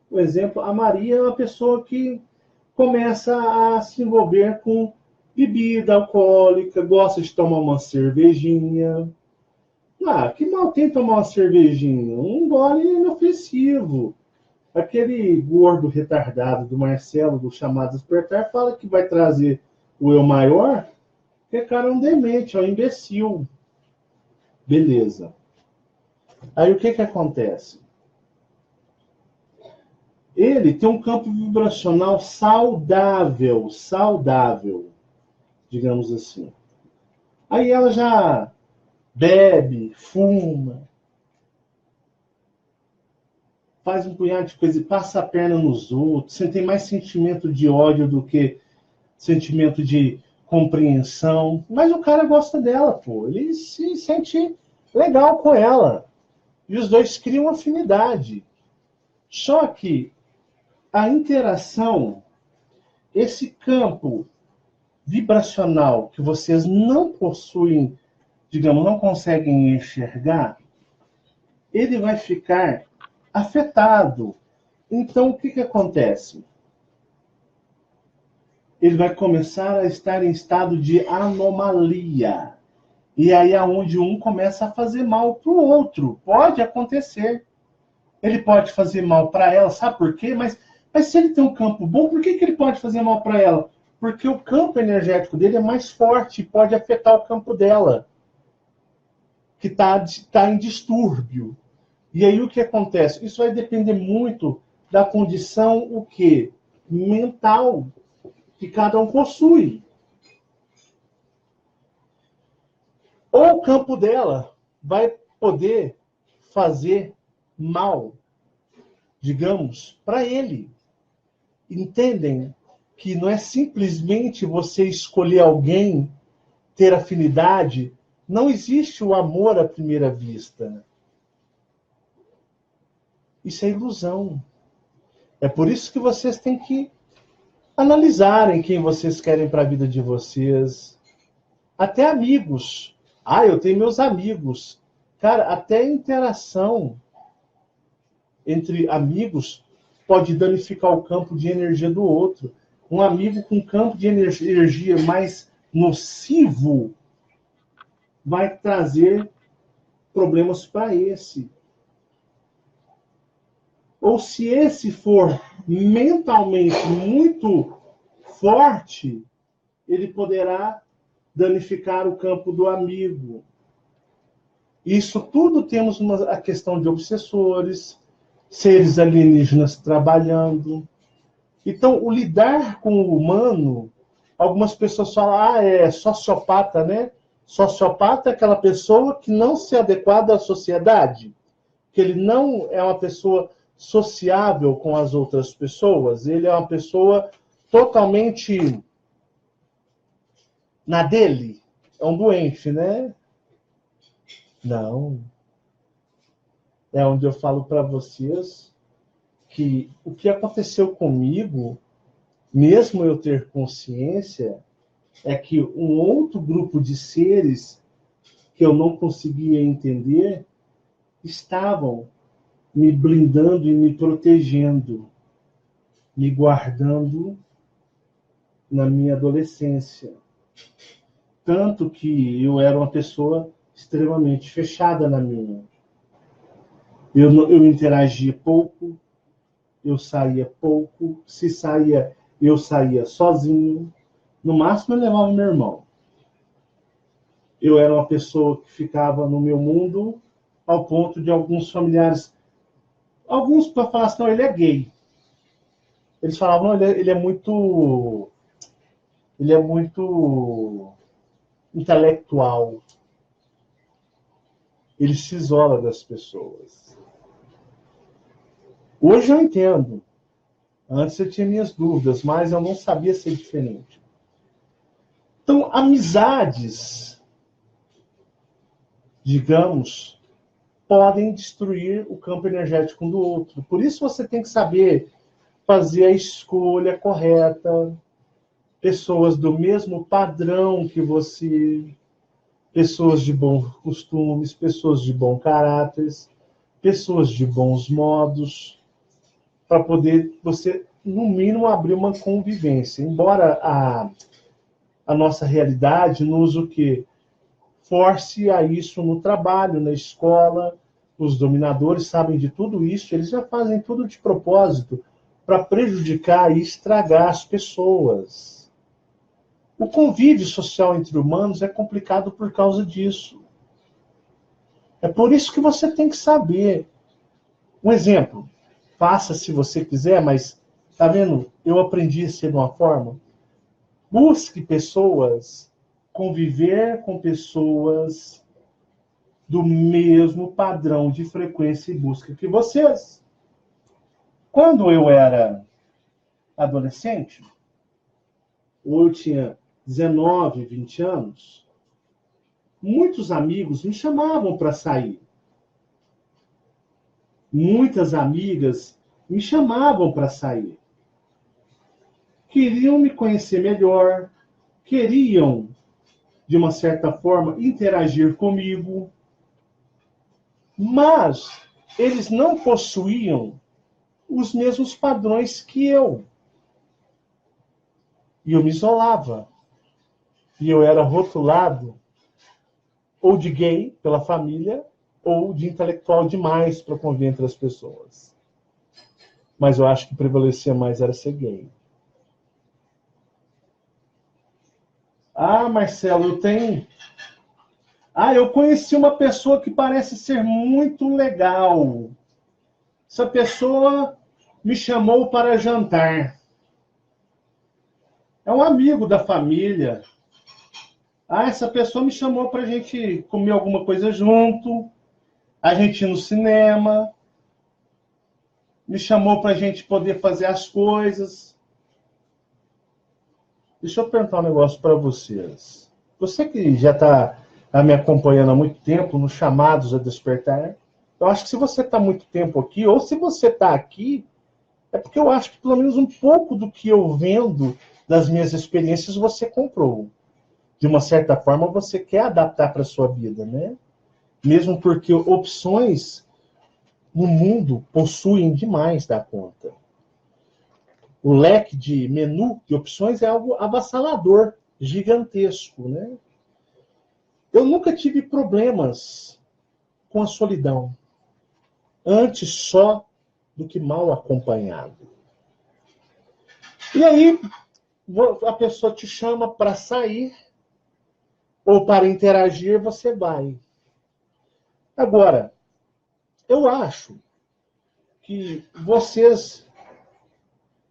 por exemplo, a Maria é uma pessoa que começa a se envolver com bebida alcoólica, gosta de tomar uma cervejinha. Ah, que mal tem tomar uma cervejinha? Um gole inofensivo. Aquele gordo retardado do Marcelo, do Chamado Despertar, fala que vai trazer o eu maior, que cara é um demente, é um imbecil. Beleza. Aí o que acontece? Ele tem um campo vibracional saudável, digamos assim. Aí ela já bebe, fuma, faz um punhado de coisa e passa a perna nos outros, você tem mais sentimento de ódio do que sentimento de compreensão. Mas o cara gosta dela, pô. Ele se sente legal com ela. E os dois criam afinidade. Só que a interação, esse campo vibracional que vocês não possuem, digamos, não conseguem enxergar, ele vai ficar afetado. Então, o que acontece? Ele vai começar a estar em estado de anomalia. E aí é onde um começa a fazer mal para o outro. Pode acontecer. Ele pode fazer mal para ela, sabe por quê? Mas se ele tem um campo bom, por que ele pode fazer mal para ela? Porque o campo energético dele é mais forte e pode afetar o campo dela, que está em distúrbio. E aí o que acontece? Isso vai depender muito da condição, o quê? Mental, que cada um possui. Ou o campo dela vai poder fazer mal, digamos, para ele. Entendem que não é simplesmente você escolher alguém, ter afinidade. Não existe o amor à primeira vista. Isso é ilusão. É por isso que vocês têm que analisarem quem vocês querem para a vida de vocês. Até amigos. Ah, eu tenho meus amigos. Cara, até a interação entre amigos pode danificar o campo de energia do outro. Um amigo com campo de energia mais nocivo vai trazer problemas para esse. Ou se esse for mentalmente muito forte, ele poderá danificar o campo do amigo. Isso tudo temos a questão de obsessores, seres alienígenas trabalhando. Então, o lidar com o humano, algumas pessoas falam, é sociopata, né? Sociopata é aquela pessoa que não se adequa à sociedade, que ele não é uma pessoa sociável com as outras pessoas, ele é uma pessoa totalmente na dele, é um doente, né? Não. É onde eu falo para vocês que o que aconteceu comigo, mesmo eu ter consciência, é que um outro grupo de seres que eu não conseguia entender estavam me blindando e me protegendo, me guardando na minha adolescência. Tanto que eu era uma pessoa extremamente fechada na minha. Eu interagia pouco, eu saía pouco, se saía, eu saía sozinho. No máximo, eu levava meu irmão. Eu era uma pessoa que ficava no meu mundo ao ponto de alguns familiares... Alguns para falar assim, não, ele é gay. Eles falavam, não, ele é muito... Ele é muito intelectual. Ele se isola das pessoas. Hoje eu entendo. Antes eu tinha minhas dúvidas, mas eu não sabia ser diferente. Então, amizades, digamos, podem destruir o campo energético um do outro. Por isso você tem que saber fazer a escolha correta, pessoas do mesmo padrão que você, pessoas de bons costumes, pessoas de bom caráter, pessoas de bons modos, para poder você, no mínimo, abrir uma convivência. Embora a nossa realidade nos o quê? Force a isso no trabalho, na escola, os dominadores sabem de tudo isso, eles já fazem tudo de propósito para prejudicar e estragar as pessoas. O convívio social entre humanos é complicado por causa disso. É por isso que você tem que saber. Um exemplo, faça se você quiser, mas, tá vendo? Eu aprendi a ser de uma forma. Busque pessoas, conviver com pessoas do mesmo padrão de frequência e busca que vocês. Quando eu era adolescente, ou eu tinha 19, 20 anos, muitos amigos me chamavam para sair. Muitas amigas me chamavam para sair. Queriam me conhecer melhor, queriam, de uma certa forma, interagir comigo, mas eles não possuíam os mesmos padrões que eu. E eu me isolava. E eu era rotulado ou de gay pela família, ou de intelectual demais para conviver entre as pessoas. Mas eu acho que prevalecia mais era ser gay. Marcelo, eu conheci uma pessoa que parece ser muito legal. Essa pessoa me chamou para jantar. É um amigo da família. Essa pessoa me chamou para a gente comer alguma coisa junto, a gente ir no cinema, me chamou para a gente poder fazer as coisas. Deixa eu perguntar um negócio para vocês. Você que já está me acompanhando há muito tempo nos chamados a despertar, eu acho que se você está muito tempo aqui, ou se você está aqui, é porque eu acho que pelo menos um pouco do que eu vendo das minhas experiências você comprou. De uma certa forma, você quer adaptar para a sua vida, né? Mesmo porque opções no mundo possuem demais da conta. O leque de menu de opções é algo avassalador, gigantesco, né? Eu nunca tive problemas com a solidão, antes só do que mal acompanhado. E aí a pessoa te chama para sair ou para interagir, você vai. Agora, eu acho que vocês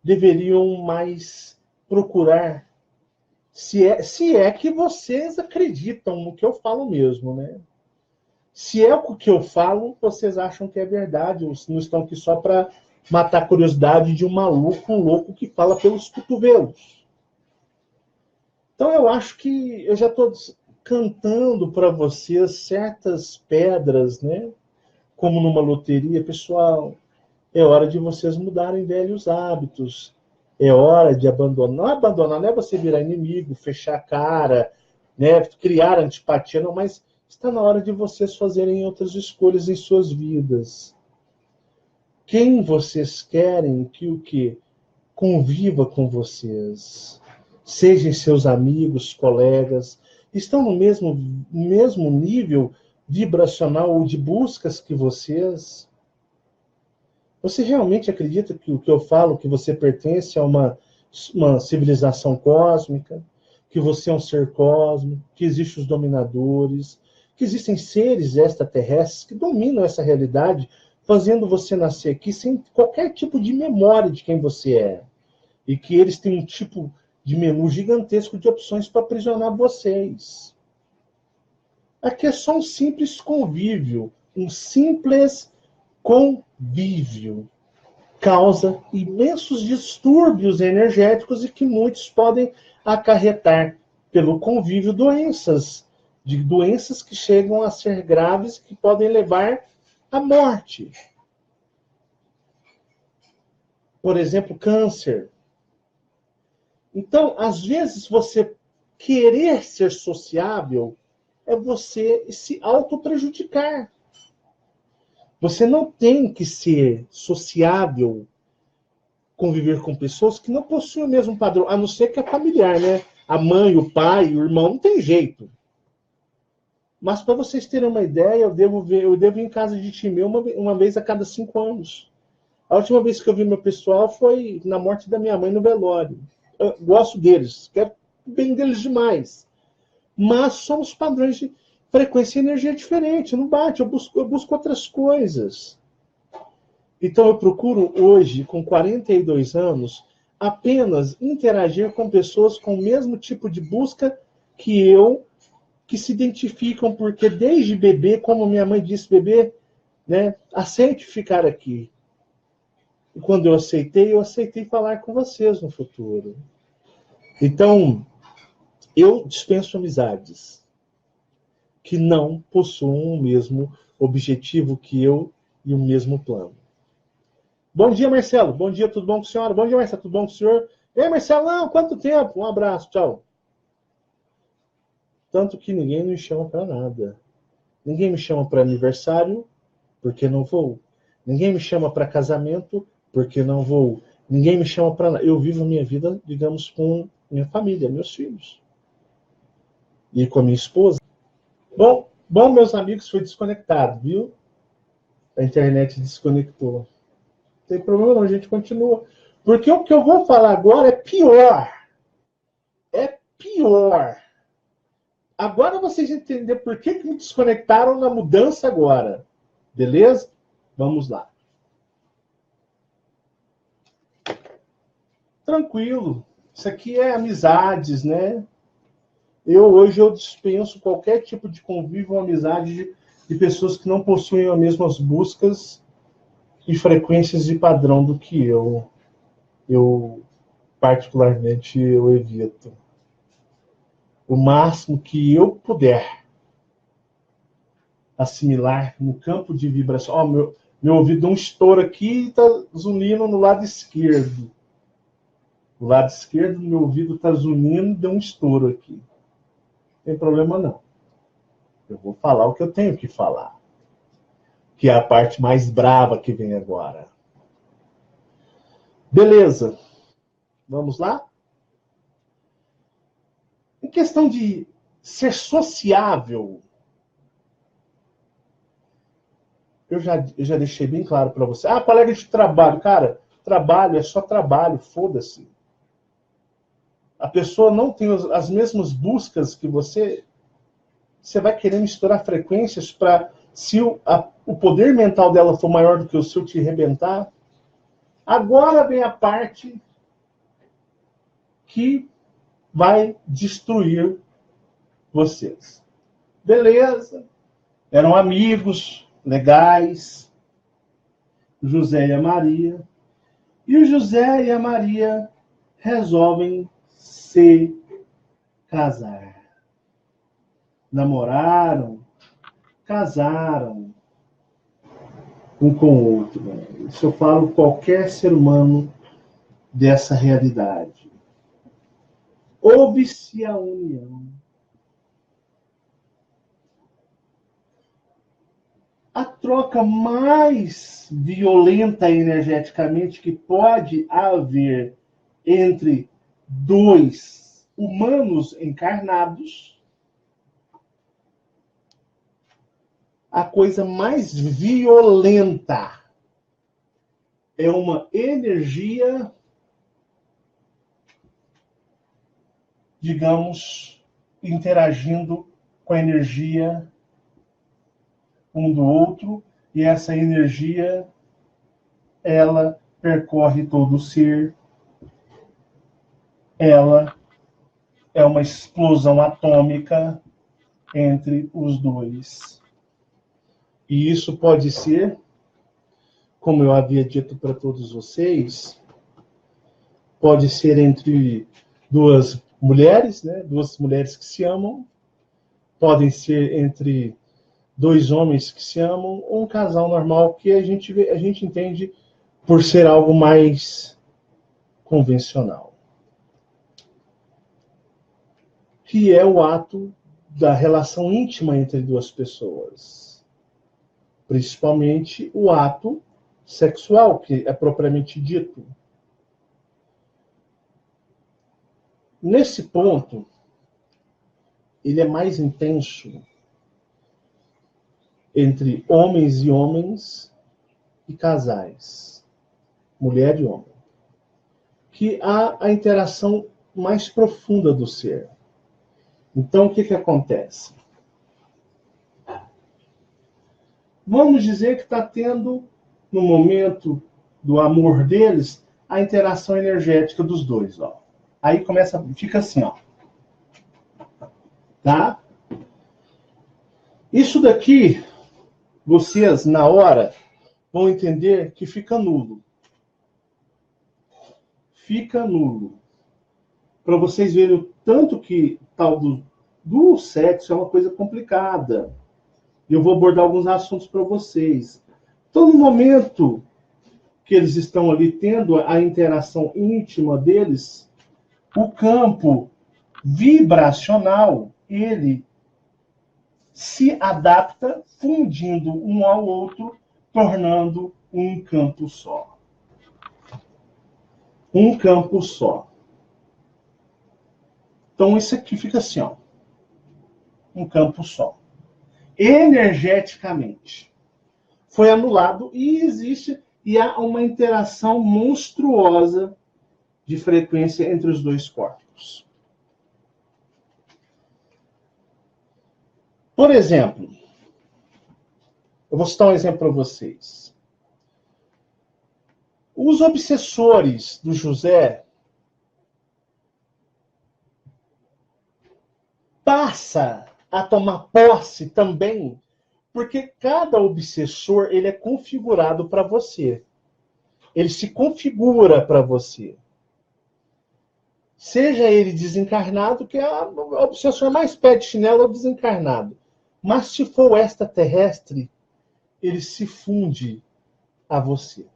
deveriam mais procurar, se é que vocês acreditam no que eu falo mesmo, né? Se é o que eu falo, vocês acham que é verdade, ou não estão aqui só para matar a curiosidade de um maluco, um louco que fala pelos cotovelos. Então eu acho que eu já estou cantando para vocês certas pedras, né? Como numa loteria, pessoal. É hora de vocês mudarem velhos hábitos. É hora de abandonar. Não abandonar, não é você virar inimigo, fechar a cara, né? Criar antipatia, não, mas está na hora de vocês fazerem outras escolhas em suas vidas. Quem vocês querem que o quê? Conviva com vocês. Sejam seus amigos, colegas. Estão no mesmo nível vibracional ou de buscas que vocês? Você realmente acredita que o que eu falo, que você pertence a uma civilização cósmica, que você é um ser cósmico, que existem os dominadores, que existem seres extraterrestres que dominam essa realidade, fazendo você nascer aqui sem qualquer tipo de memória de quem você é? E que eles têm um tipo de menu gigantesco de opções para aprisionar vocês. Aqui é só um simples convívio, um simples convívio. Causa imensos distúrbios energéticos e que muitos podem acarretar pelo convívio doenças que chegam a ser graves e que podem levar à morte. Por exemplo, câncer. Então, às vezes, você querer ser sociável é você se autoprejudicar. Você não tem que ser sociável, conviver com pessoas que não possuem o mesmo padrão, a não ser que é familiar, né? A mãe, o pai, o irmão, não tem jeito. Mas para vocês terem uma ideia, eu devo ir em casa de time uma vez a cada 5 anos. A última vez que eu vi meu pessoal foi na morte da minha mãe no velório. Eu gosto deles, quero bem deles demais. Mas somos padrões de frequência e energia diferente, não bate, eu busco outras coisas. Então eu procuro hoje, com 42 anos, apenas interagir com pessoas com o mesmo tipo de busca que eu, que se identificam, porque desde bebê, como minha mãe disse, bebê, né, aceite ficar aqui. E quando eu aceitei falar com vocês no futuro. Então, eu dispenso amizades que não possuam o mesmo objetivo que eu e o mesmo plano. Bom dia, Marcelo. Bom dia, tudo bom com a senhora? Bom dia, Marcelo. Tudo bom com o senhor? E aí, Marcelo? Não, quanto tempo? Um abraço, tchau. Tanto que ninguém me chama para nada. Ninguém me chama para aniversário, porque não vou. Ninguém me chama para casamento, porque não vou. Ninguém me chama para nada. Eu vivo a minha vida, digamos, com minha família, meus filhos. E com a minha esposa. Bom, meus amigos, foi desconectado, viu? A internet desconectou. Não tem problema não, a gente continua. Porque o que eu vou falar agora é pior. É pior. Agora vocês entenderam por que me desconectaram na mudança agora. Beleza? Vamos lá. Tranquilo. Isso aqui é amizades, né? Hoje eu dispenso qualquer tipo de convívio ou amizade de pessoas que não possuem as mesmas buscas e frequências de padrão do que eu. Eu particularmente, eu evito. O máximo que eu puder assimilar no campo de vibração. Ó, meu ouvido deu um estouro aqui e está zunindo no lado esquerdo. Do lado esquerdo do meu ouvido está zunindo e deu um estouro aqui. Não tem problema não. Eu vou falar o que eu tenho que falar, que é a parte mais brava que vem agora. Beleza, vamos lá? Em questão de ser sociável, eu já deixei bem claro para você. Ah, colega de trabalho. Cara, trabalho é só trabalho, foda-se. A pessoa não tem as mesmas buscas que você. Você vai querer misturar frequências para, se o poder mental dela for maior do que o seu, te arrebentar. Agora vem a parte que vai destruir vocês. Beleza. Eram amigos, legais, José e a Maria. E o José e a Maria resolvem se casar. Namoraram, casaram um com o outro. Isso eu falo qualquer ser humano dessa realidade. Houve-se a união. A troca mais violenta energeticamente que pode haver entre dois humanos encarnados, a coisa mais violenta é uma energia, digamos, interagindo com a energia um do outro, e essa energia, ela percorre todo o ser, ela é uma explosão atômica entre os dois. E isso pode ser, como eu havia dito para todos vocês, pode ser entre duas mulheres, né? Duas mulheres que se amam, podem ser entre dois homens que se amam, ou um casal normal, que a gente entende por ser algo mais convencional. Que é o ato da relação íntima entre duas pessoas. Principalmente o ato sexual, que é propriamente dito. Nesse ponto, ele é mais intenso entre homens e homens e casais, mulher e homem, que há a interação mais profunda do ser. Então, o que acontece? Vamos dizer que está tendo, no momento do amor deles, a interação energética dos dois. Ó. Aí começa, fica assim, ó. Tá? Isso daqui, vocês, na hora, vão entender que fica nulo. Fica nulo. Para vocês verem o tanto que tal do sexo é uma coisa complicada. Eu vou abordar alguns assuntos para vocês. Então, no momento que eles estão ali tendo a interação íntima deles, o campo vibracional, ele se adapta, fundindo um ao outro, tornando um campo só. Um campo só. Então, isso aqui fica assim, ó. Um campo só. Energeticamente. Foi anulado e existe, e há uma interação monstruosa de frequência entre os dois corpos. Por exemplo, eu vou citar um exemplo para vocês. Os obsessores do José passa a tomar posse também, porque cada obsessor ele é configurado para você. Ele se configura para você. Seja ele desencarnado, que é o obsessor mais pé de chinelo, é o desencarnado. Mas se for o extraterrestre, ele se funde a você.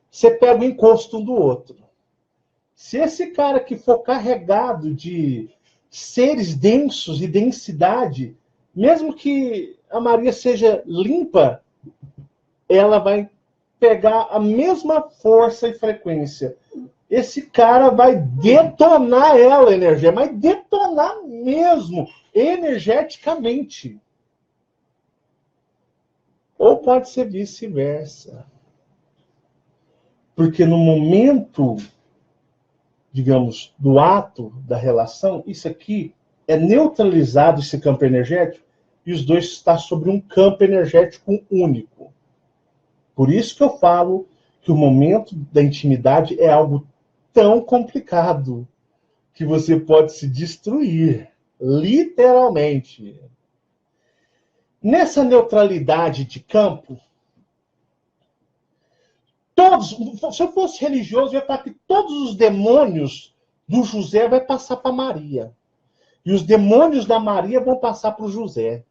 Você pega o encosto um do outro. Se esse cara que for carregado de seres densos e densidade Mesmo que a Maria seja limpa, ela vai pegar a mesma força e frequência. Esse cara vai detonar ela, a energia, mas detonar mesmo, energeticamente. Ou pode ser vice-versa. Porque no momento, digamos, do ato da relação, isso aqui é neutralizado, esse campo energético, e os dois estão sobre um campo energético único. Por isso que eu falo que o momento da intimidade é algo tão complicado que você pode se destruir, literalmente. Nessa neutralidade de campo, todos, se eu fosse religioso, eu ia falar que todos os demônios do José vai passar para Maria. E os demônios da Maria vão passar para o José.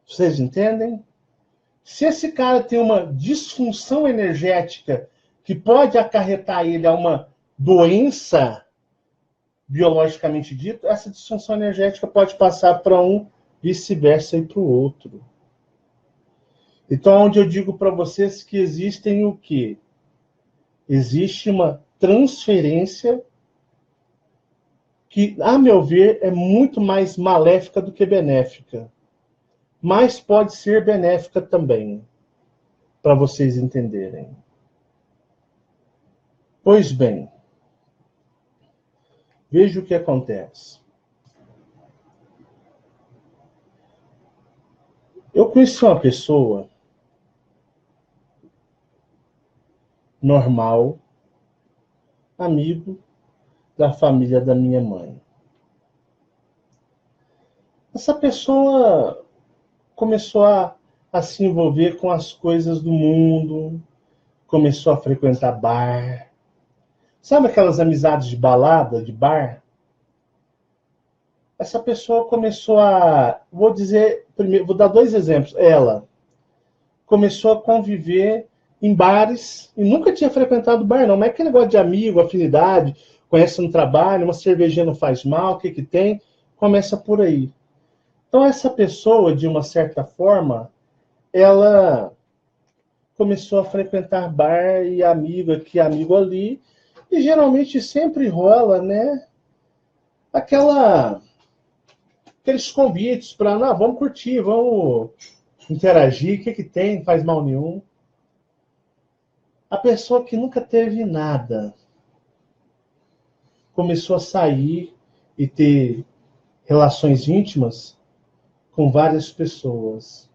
Vocês entendem? Se esse cara tem uma disfunção energética que pode acarretar ele a uma doença, biologicamente dito, essa disfunção energética pode passar para um, vice-versa e para o outro. Então, onde eu digo para vocês que existem o quê? Existe uma transferência que, a meu ver, é muito mais maléfica do que benéfica. Mas pode ser benéfica também, para vocês entenderem. Pois bem, veja o que acontece. Eu conheci uma pessoa normal, amigo da família da minha mãe. Essa pessoa começou a se envolver com as coisas do mundo, começou a frequentar bar. Sabe aquelas amizades de balada, de bar? Essa pessoa começou a, vou dizer, primeiro, vou dar dois exemplos. Ela começou a conviver em bares e nunca tinha frequentado bar, não. Mas é aquele negócio de amigo, afinidade, conhece no trabalho, uma cervejinha não faz mal, o que que tem? Começa por aí. Então, essa pessoa, de uma certa forma, ela começou a frequentar bar e amigo aqui, amigo ali, e geralmente sempre rola, né? Aqueles convites para, não, vamos curtir, vamos interagir, o que que tem, não faz mal nenhum. A pessoa que nunca teve nada começou a sair e ter relações íntimas com várias pessoas.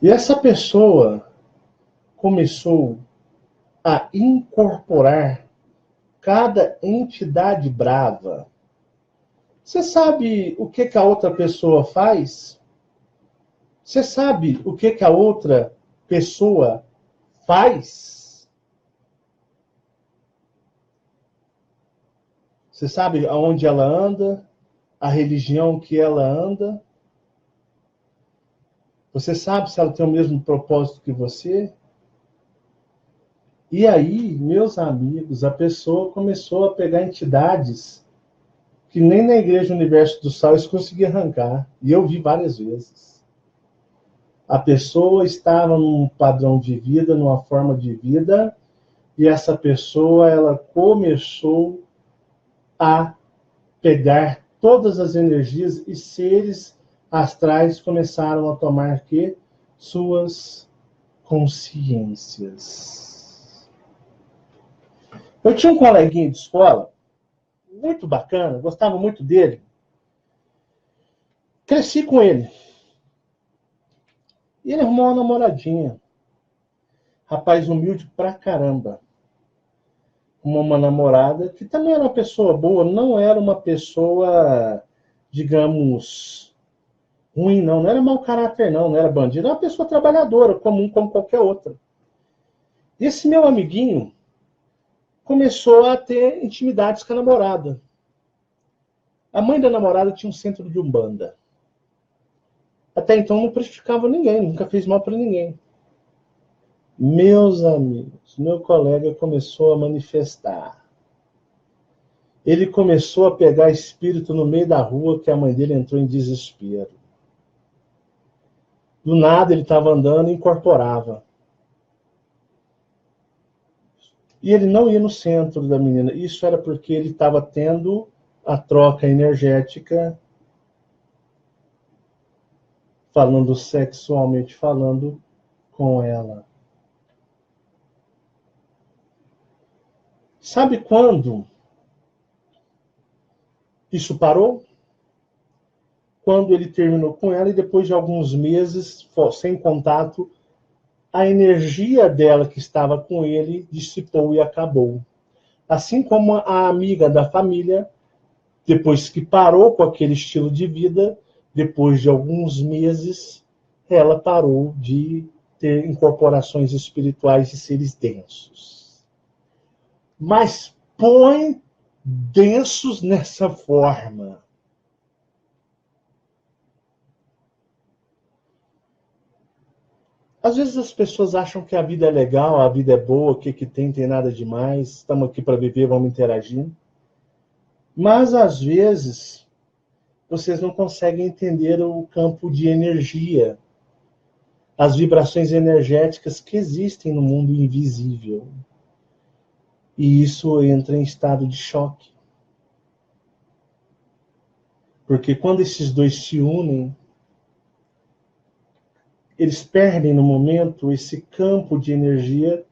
E essa pessoa começou a incorporar cada entidade brava. Você sabe o que a outra pessoa faz? Você sabe o que a outra pessoa faz? Você sabe aonde ela anda? A religião que ela anda? Você sabe se ela tem o mesmo propósito que você? E aí, meus amigos, a pessoa começou a pegar entidades que nem na Igreja Universo do Sal eles conseguiam arrancar. E eu vi várias vezes. A pessoa estava num padrão de vida, numa forma de vida, e essa pessoa, ela começou a pegar todas as energias e seres astrais começaram a tomar que suas consciências. Eu tinha um coleguinha de escola, muito bacana, gostava muito dele. Cresci com ele. E ele arrumou uma namoradinha. Rapaz humilde pra caramba. Uma namorada que também era uma pessoa boa, não era uma pessoa, digamos, ruim, não era mau caráter, não era bandido, era uma pessoa trabalhadora, comum como qualquer outra. E esse meu amiguinho começou a ter intimidades com a namorada. A mãe da namorada tinha um centro de umbanda. Até então não prejudicava ninguém, nunca fez mal para ninguém. Meus amigos, meu colega começou a manifestar Ele começou a pegar espírito no meio da rua, que a mãe dele entrou em desespero. Do nada ele estava andando e incorporava. E ele não ia no centro da menina. Isso era porque ele estava tendo a troca energética, falando sexualmente, falando com ela. Sabe quando isso parou? Quando ele terminou com ela e depois de alguns meses, sem contato, a energia dela que estava com ele dissipou e acabou. Assim como a amiga da família, depois que parou com aquele estilo de vida, depois de alguns meses, ela parou de ter incorporações espirituais de seres densos. Mas põe densos nessa forma. Às vezes as pessoas acham que a vida é legal, a vida é boa, o que tem nada demais, estamos aqui para viver, vamos interagir. Mas às vezes vocês não conseguem entender o campo de energia, as vibrações energéticas que existem no mundo invisível. E isso entra em estado de choque. Porque quando esses dois se unem, eles perdem no momento esse campo de energia,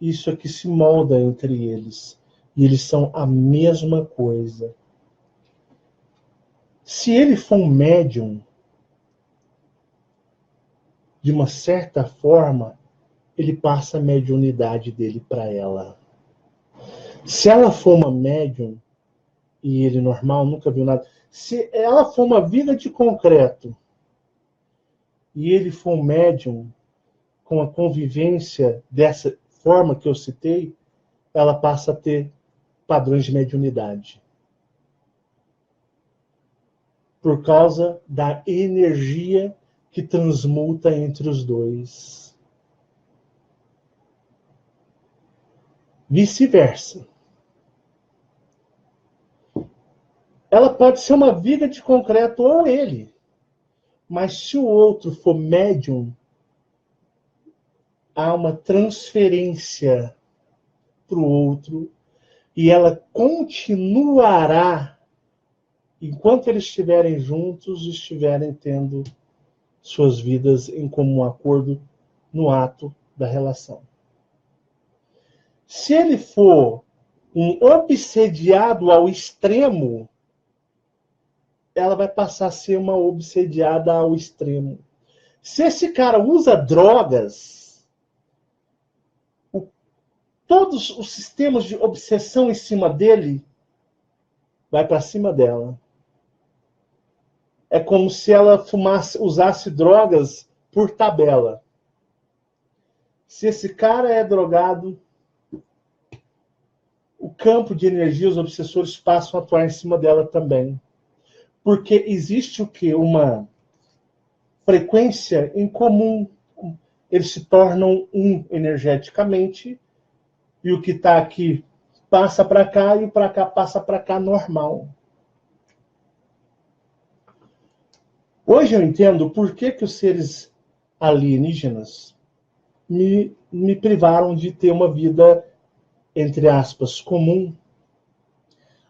isso aqui se molda entre eles. E eles são a mesma coisa. Se ele for um médium, de uma certa forma, ele passa a mediunidade dele para ela. Se ela for uma médium, e ele normal, nunca viu nada, se ela for uma vida de concreto, e ele for um médium com a convivência dessa forma que eu citei, ela passa a ter padrões de mediunidade. Por causa da energia que transmuta entre os dois. Vice-versa. Ela pode ser uma viga de concreto ou ele. Mas se o outro for médium, há uma transferência para o outro e ela continuará, enquanto eles estiverem juntos, estiverem tendo suas vidas em comum acordo no ato da relação. Se ele for um obsediado ao extremo, ela vai passar a ser uma obsediada ao extremo. Se esse cara usa drogas, todos os sistemas de obsessão em cima dele vai para cima dela. É como se ela usasse drogas por tabela. Se esse cara é drogado, o campo de energia, os obsessores passam a atuar em cima dela também. Porque existe o quê? Uma frequência em comum. Eles se tornam um energeticamente, e o que está aqui passa para cá, e o para cá passa para cá normal. Hoje eu entendo por que os seres alienígenas me privaram de ter uma vida, entre aspas, comum,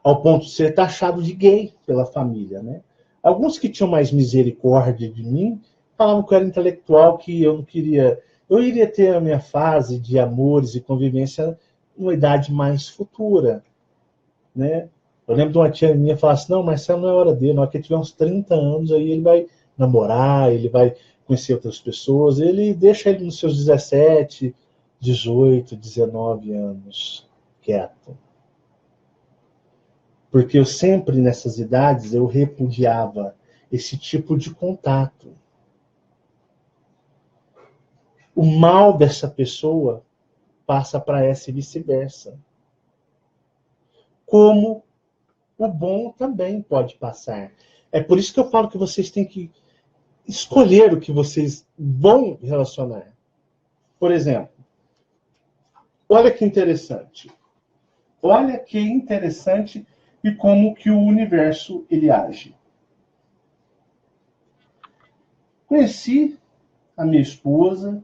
ao ponto de ser taxado de gay pela família, né? Alguns que tinham mais misericórdia de mim falavam que eu era intelectual, que eu não queria... Eu iria ter a minha fase de amores e convivência numa idade mais futura, né? Eu lembro de uma tia minha falar assim, não, Marcelo não é hora dele, na hora que ele tiver uns 30 anos, aí ele vai namorar, ele vai conhecer outras pessoas, ele deixa ele nos seus 17, 18, 19 anos quieto. Porque eu sempre, nessas idades, eu repudiava esse tipo de contato. O mal dessa pessoa passa para essa e vice-versa. Como o bom também pode passar. É por isso que eu falo que vocês têm que escolher o que vocês vão relacionar. Por exemplo, olha que interessante. Olha que interessante e como que o universo ele age. Conheci a minha esposa,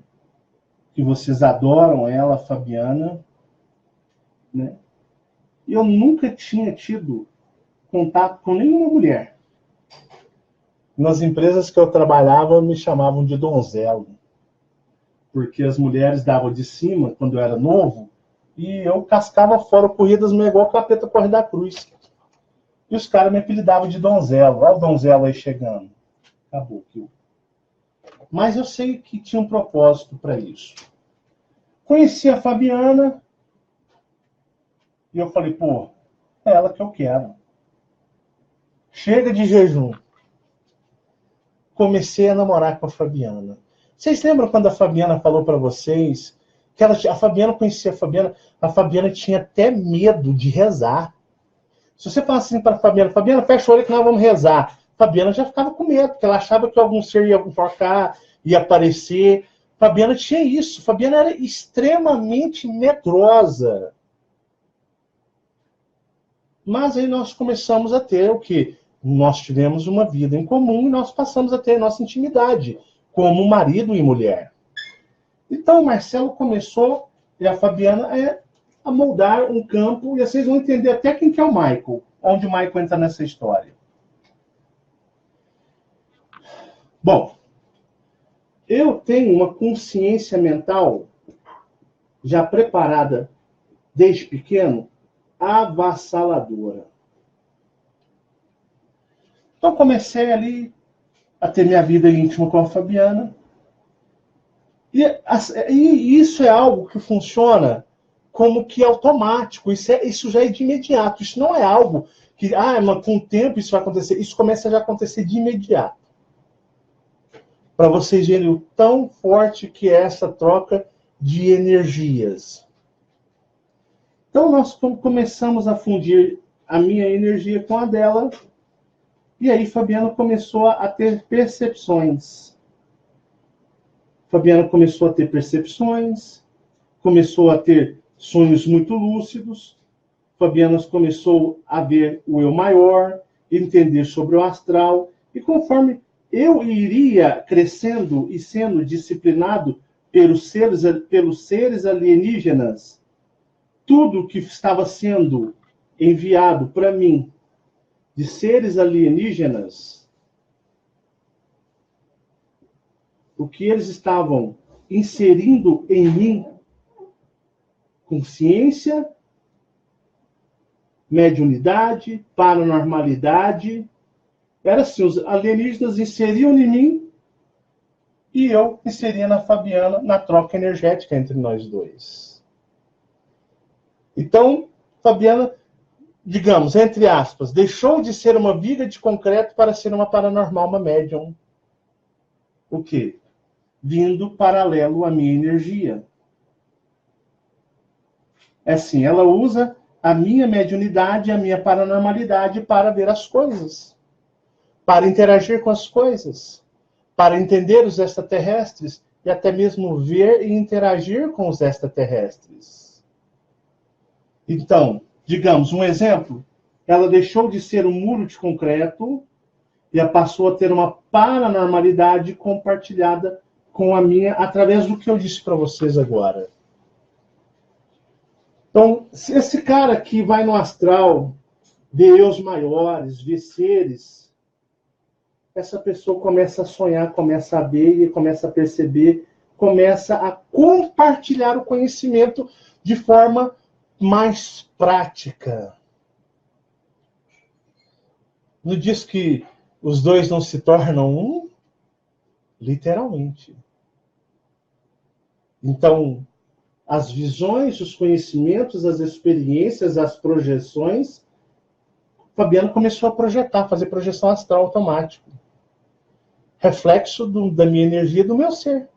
que vocês adoram ela, a Fabiana, né? E eu nunca tinha tido contato com nenhuma mulher. Nas empresas que eu trabalhava, me chamavam de donzelo, porque as mulheres davam de cima quando eu era novo, e eu cascava fora, corria das mulheres igual o capeta corre da cruz. E os caras me apelidavam de donzelo. Olha o donzelo aí chegando. Acabou. Mas eu sei que tinha um propósito para isso. Conheci a Fabiana e eu falei, pô, é ela que eu quero. Chega de jejum. Comecei a namorar com a Fabiana. Vocês lembram quando a Fabiana falou para vocês que a Fabiana conhecia a Fabiana tinha até medo de rezar. Se você falasse assim para a Fabiana, fecha o olho que nós vamos rezar. A Fabiana já ficava com medo, porque ela achava que algum ser ia enforcar, ia aparecer. A Fabiana tinha isso. A Fabiana era extremamente medrosa. Mas aí nós começamos a ter o quê? Nós tivemos uma vida em comum e nós passamos a ter nossa intimidade, como marido e mulher. Então o Marcelo começou, e a Fabiana, a moldar um campo, e vocês vão entender até quem que é o Michael, onde o Michael entra nessa história. Bom, eu tenho uma consciência mental já preparada desde pequeno, avassaladora. Então comecei ali a ter minha vida íntima com a Fabiana. E isso é algo que funciona como que automático. Isso já é de imediato. Isso não é algo que, mas com o tempo isso vai acontecer. Isso começa a já acontecer de imediato. Para vocês verem o tão forte que é essa troca de energias. Então nós começamos a fundir a minha energia com a dela. E aí Fabiana começou a ter percepções. Fabiana começou a ter percepções, começou a ter sonhos muito lúcidos. Fabiana começou a ver o eu maior, entender sobre o astral. E conforme eu iria crescendo e sendo disciplinado pelos seres alienígenas, tudo que estava sendo enviado para mim de seres alienígenas, o que eles estavam inserindo em mim, consciência, mediunidade, paranormalidade, era assim, os alienígenas inseriam em mim e eu inseria na Fabiana, na troca energética entre nós dois. Então, Fabiana, digamos, entre aspas, deixou de ser uma viga de concreto para ser uma paranormal, uma médium. O quê? Vindo paralelo à minha energia. É assim, ela usa a minha mediunidade, a minha paranormalidade para ver as coisas, para interagir com as coisas, para entender os extraterrestres e até mesmo ver e interagir com os extraterrestres. Então, digamos, um exemplo, ela deixou de ser um muro de concreto e passou a ter uma paranormalidade compartilhada com a minha, através do que eu disse para vocês agora. Então, se esse cara que vai no astral, vê eus maiores, vê seres, essa pessoa começa a sonhar, começa a ver, começa a perceber, começa a compartilhar o conhecimento de forma mais prática. Não diz que os dois não se tornam um? Literalmente. Então, as visões, os conhecimentos, as experiências, as projeções, Fabiano começou a projetar, fazer projeção astral automática. Reflexo da minha energia, do meu ser.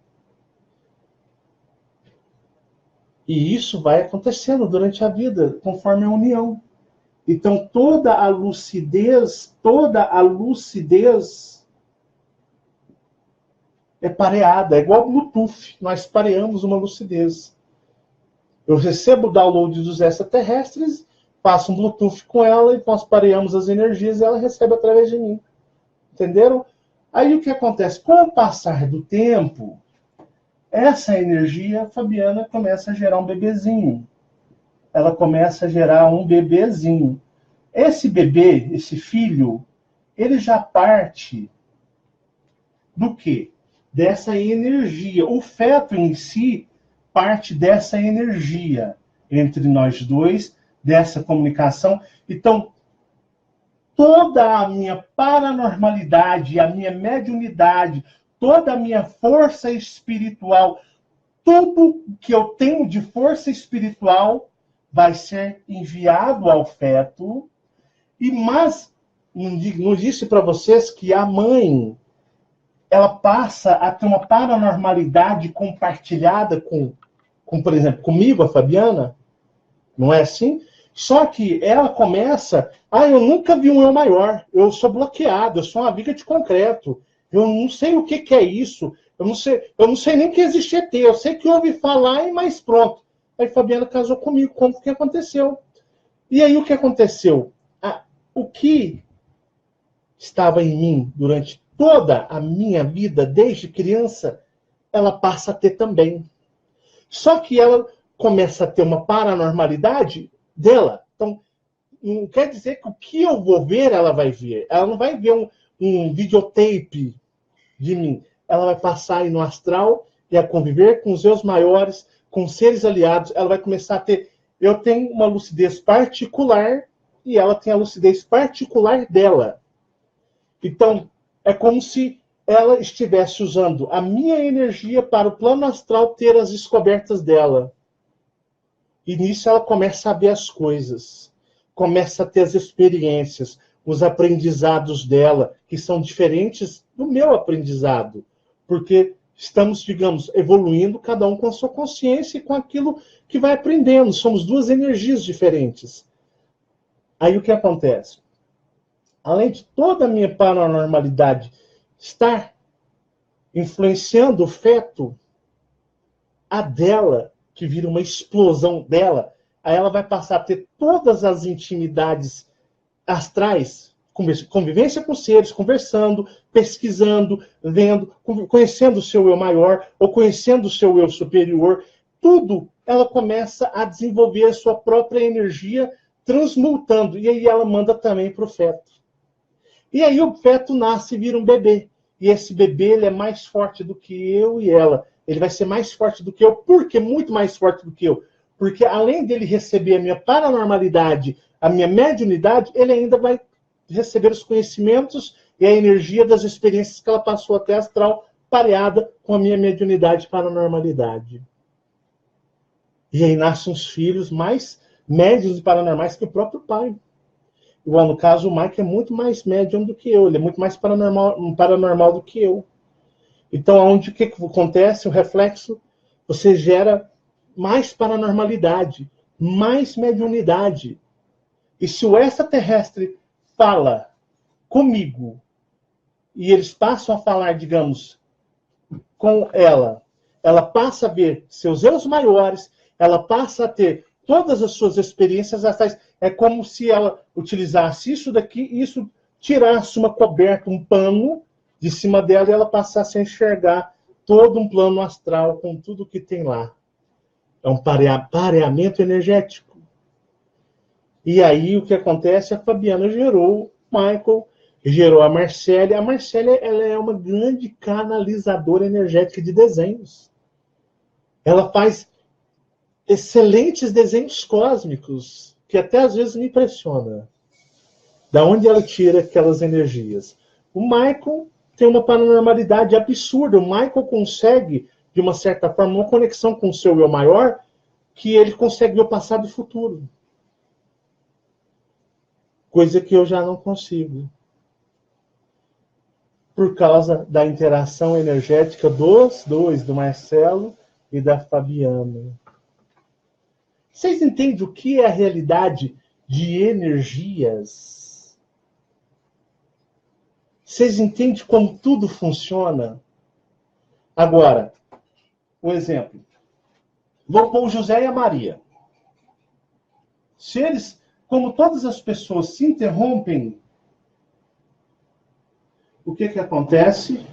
E isso vai acontecendo durante a vida, conforme a união. Então, toda a lucidez é pareada, é igual Bluetooth. Nós pareamos uma lucidez. Eu recebo o download dos extraterrestres, faço um Bluetooth com ela e nós pareamos as energias e ela recebe através de mim. Entenderam? Aí o que acontece? Com o passar do tempo, essa energia, Fabiana, começa a gerar um bebezinho. Ela começa a gerar um bebezinho. Esse bebê, esse filho, ele já parte do quê? Dessa energia. O feto em si parte dessa energia entre nós dois, dessa comunicação. Então, toda a minha paranormalidade, a minha mediunidade, toda a minha força espiritual, tudo que eu tenho de força espiritual vai ser enviado ao feto. Mas não disse para vocês que a mãe ela passa a ter uma paranormalidade compartilhada com, por exemplo, comigo, a Fabiana? Não é assim? Só que ela começa, eu nunca vi um eu maior, eu sou bloqueado, eu sou uma viga de concreto, eu não sei o que é isso, eu não sei nem que existe ET, eu sei que ouvi falar, mas pronto. Aí Fabiana casou comigo, como que aconteceu? E aí o que aconteceu? O que estava em mim durante toda a minha vida, desde criança, ela passa a ter também. Só que ela começa a ter uma paranormalidade dela. Então, não quer dizer que o que eu vou ver, ela vai ver. Ela não vai ver um videotape de mim. Ela vai passar aí no astral e a conviver com os meus maiores, com seres aliados. Ela vai começar a ter... Eu tenho uma lucidez particular e ela tem a lucidez particular dela. Então, é como se ela estivesse usando a minha energia para o plano astral ter as descobertas dela. E nisso ela começa a ver as coisas, começa a ter as experiências, os aprendizados dela, que são diferentes do meu aprendizado. Porque estamos, digamos, evoluindo, cada um com a sua consciência e com aquilo que vai aprendendo. Somos duas energias diferentes. Aí o que acontece? Além de toda a minha paranormalidade estar influenciando o feto, a dela, que vira uma explosão dela, aí ela vai passar a ter todas as intimidades astrais, convivência com seres, conversando, pesquisando, vendo, conhecendo o seu eu maior, ou conhecendo o seu eu superior, tudo ela começa a desenvolver a sua própria energia, transmutando, e aí ela manda também para o feto. E aí o feto nasce e vira um bebê. E esse bebê ele é mais forte do que eu e ela. Ele vai ser mais forte do que eu. Por que muito mais forte do que eu? Porque além dele receber a minha paranormalidade, a minha mediunidade, ele ainda vai receber os conhecimentos e a energia das experiências que ela passou até astral, pareada com a minha mediunidade e paranormalidade. E aí nascem os filhos mais médiuns e paranormais que o próprio pai. Igual no caso, o Mike é muito mais médium do que eu, ele é muito mais paranormal do que eu. Então, onde o que acontece? O reflexo, você gera mais paranormalidade, mais mediunidade. E se o extraterrestre fala comigo, e eles passam a falar, digamos, com ela passa a ver seus eus maiores, ela passa a ter todas as suas experiências astrais. É como se ela utilizasse isso daqui e isso tirasse uma coberta, um pano de cima dela e ela passasse a enxergar todo um plano astral com tudo que tem lá. É um pareamento energético. E aí o que acontece? A Fabiana gerou o Michael, gerou a Marcélia. A Marcélia ela é uma grande canalizadora energética de desenhos. Ela faz excelentes desenhos cósmicos, que até às vezes me impressiona. Da onde ela tira aquelas energias? O Michael tem uma paranormalidade absurda. O Michael consegue, de uma certa forma, uma conexão com o seu eu maior, que ele consegue ver o passado e o futuro. Coisa que eu já não consigo. Por causa da interação energética dos dois, do Marcelo e da Fabiana. Vocês entendem o que é a realidade de energias? Vocês entendem como tudo funciona? Agora, um exemplo. Vamos pôr o José e a Maria. Se eles como todas as pessoas se interrompem, o que acontece?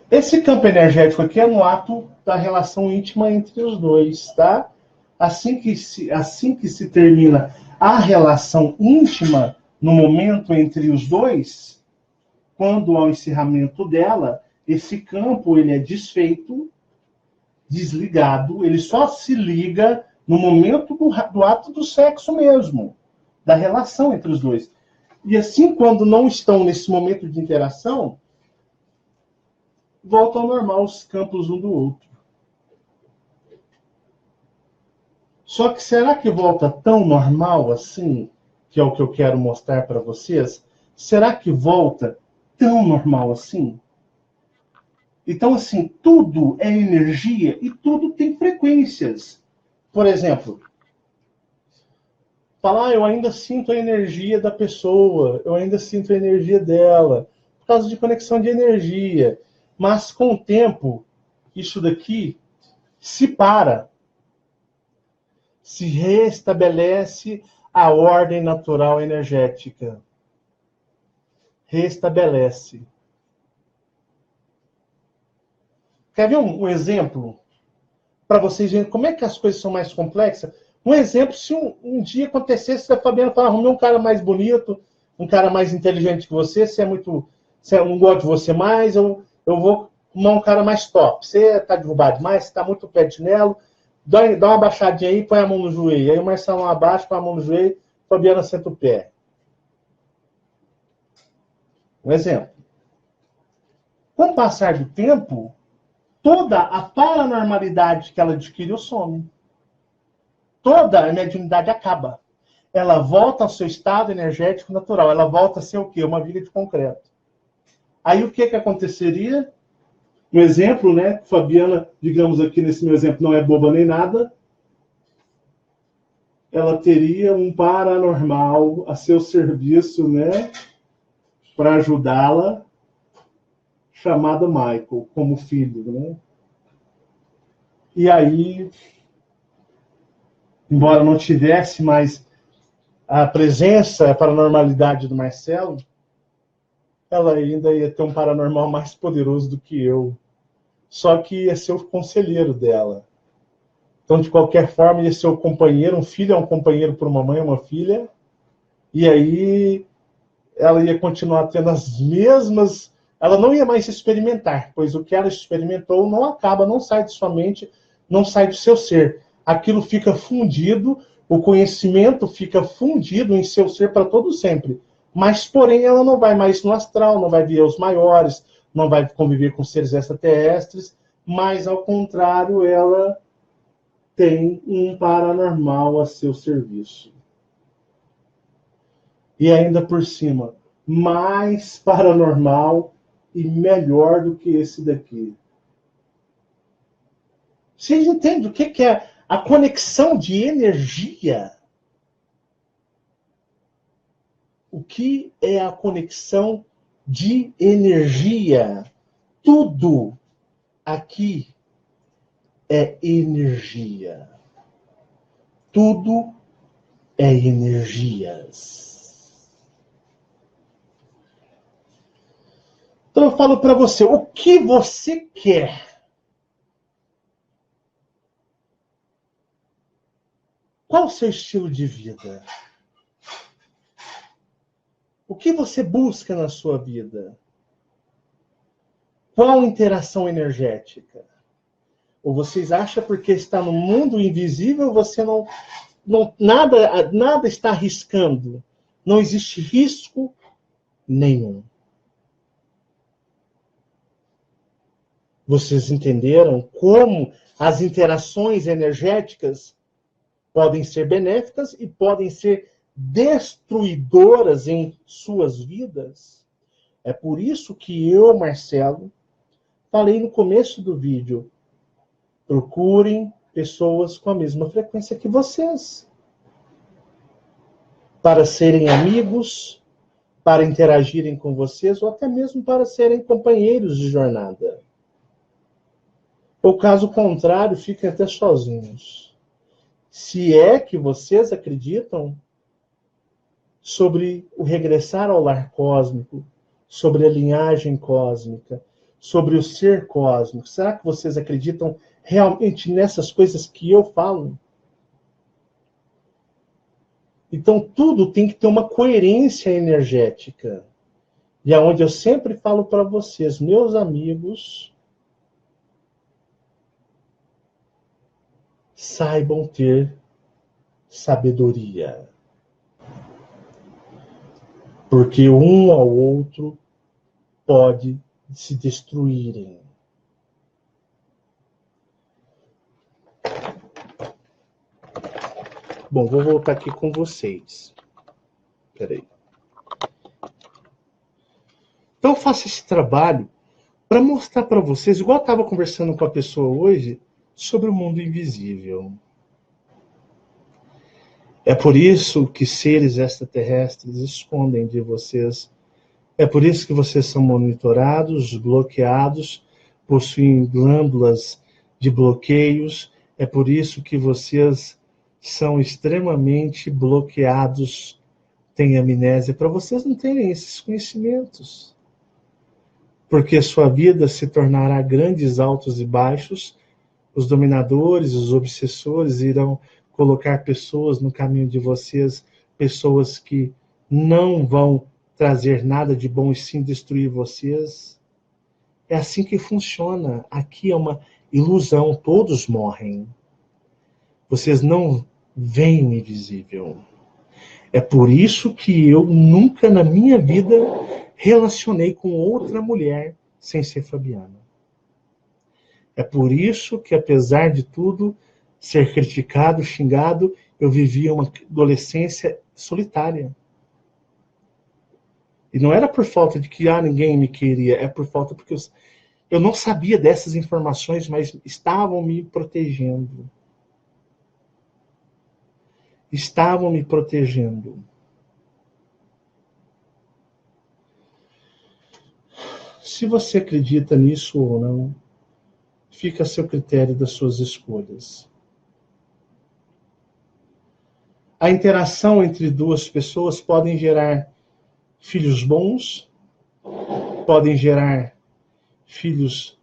Esse campo energético aqui é no ato da relação íntima entre os dois, tá? Assim que se termina a relação íntima, no momento entre os dois, quando há o encerramento dela, esse campo ele é desfeito, desligado, ele só se liga no momento do ato do sexo mesmo, da relação entre os dois. E assim, quando não estão nesse momento de interação, voltam ao normal os campos um do outro. Só que será que volta tão normal assim, que é o que eu quero mostrar para vocês? Será que volta tão normal assim? Então, assim, tudo é energia e tudo tem frequências. Por exemplo, falar, eu ainda sinto a energia da pessoa, eu ainda sinto a energia dela, por causa de conexão de energia. Mas, com o tempo, isso daqui se para. Se restabelece a ordem natural energética. Restabelece. Quer ver um exemplo? Para vocês verem como é que as coisas são mais complexas? Um exemplo, se um dia acontecesse, a Fabiana falar, arrumei um cara mais bonito, um cara mais inteligente que você, se eu não gosto de você mais, eu vou arrumar um cara mais top. Você está derrubado demais, você está muito pé de chinelo, dá uma baixadinha aí, põe a mão no joelho. Aí o Marcelo abaixa, põe a mão no joelho, a Fabiana senta o pé. Um exemplo. Com o passar do tempo, toda a paranormalidade que ela adquiriu some. Toda a mediunidade acaba. Ela volta ao seu estado energético natural. Ela volta a ser o quê? Uma viga de concreto. Aí o que aconteceria? Um exemplo, né? Fabiana, digamos aqui nesse meu exemplo, não é boba nem nada. Ela teria um paranormal a seu serviço, né? Para ajudá-la, chamado Michael, como filho, né? E aí, embora não tivesse mais a presença, a paranormalidade do Marcelo, ela ainda ia ter um paranormal mais poderoso do que eu. Só que ia ser o conselheiro dela. Então, de qualquer forma, ia ser o companheiro. Um filho é um companheiro para uma mãe, uma filha. E aí, ela ia continuar tendo as mesmas... Ela não ia mais experimentar, pois o que ela experimentou não acaba, não sai de sua mente, não sai do seu ser. Aquilo fica fundido, o conhecimento fica fundido em seu ser para todo sempre. Mas, porém, ela não vai mais no astral, não vai ver os maiores, não vai conviver com seres extraterrestres, mas, ao contrário, ela tem um paranormal a seu serviço. E ainda por cima, mais paranormal e melhor do que esse daqui. Vocês entendem o que é a conexão de energia? O que é a conexão de energia? Tudo aqui é energia. Tudo é energias. Então eu falo para você, o que você quer? Qual o seu estilo de vida? O que você busca na sua vida? Qual interação energética? Ou vocês acham porque está no mundo invisível, você nada está arriscando? Não existe risco nenhum. Vocês entenderam como as interações energéticas podem ser benéficas e podem ser destruidoras em suas vidas? É por isso que eu, Marcelo, falei no começo do vídeo, procurem pessoas com a mesma frequência que vocês, para serem amigos, para interagirem com vocês, ou até mesmo para serem companheiros de jornada. Ou caso contrário, fiquem até sozinhos. Se é que vocês acreditam sobre o regressar ao lar cósmico, sobre a linhagem cósmica, sobre o ser cósmico. Será que vocês acreditam realmente nessas coisas que eu falo? Então, tudo tem que ter uma coerência energética. E é onde eu sempre falo para vocês, meus amigos, saibam ter sabedoria. Porque um ao outro pode se destruírem. Bom, vou voltar aqui com vocês. Peraí. Então, eu faço esse trabalho para mostrar para vocês, igual eu estava conversando com a pessoa hoje, sobre o mundo invisível. É por isso que seres extraterrestres escondem de vocês. É por isso que vocês são monitorados, bloqueados, possuem glândulas de bloqueios. É por isso que vocês são extremamente bloqueados, têm amnésia, para vocês não terem esses conhecimentos. Porque sua vida se tornará grandes altos e baixos, os dominadores, os obsessores irão colocar pessoas no caminho de vocês, pessoas que não vão trazer nada de bom e sim destruir vocês. É assim que funciona. Aqui é uma ilusão, todos morrem. Vocês não veem o invisível. É por isso que eu nunca na minha vida relacionei com outra mulher sem ser Fabiana. É por isso que, apesar de tudo, ser criticado, xingado, eu vivia uma adolescência solitária. E não era por falta de que ninguém me queria, é por falta porque eu não sabia dessas informações, mas estavam me protegendo. Estavam me protegendo. Se você acredita nisso ou não, fica a seu critério das suas escolhas. A interação entre duas pessoas podem gerar filhos bons, podem gerar filhos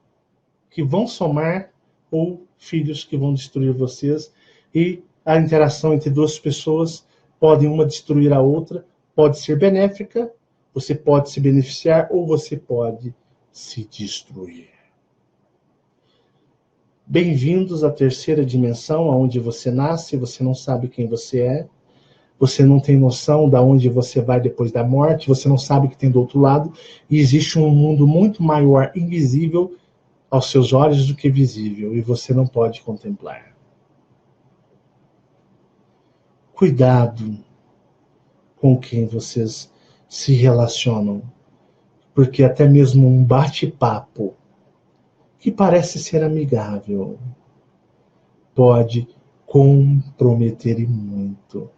que vão somar ou filhos que vão destruir vocês. E a interação entre duas pessoas pode uma destruir a outra, pode ser benéfica, você pode se beneficiar ou você pode se destruir. Bem-vindos à terceira dimensão, onde você nasce, você não sabe quem você é, você não tem noção de onde você vai depois da morte, você não sabe o que tem do outro lado, e existe um mundo muito maior, invisível aos seus olhos do que visível, e você não pode contemplar. Cuidado com quem vocês se relacionam, porque até mesmo um bate-papo que parece ser amigável pode comprometer e muito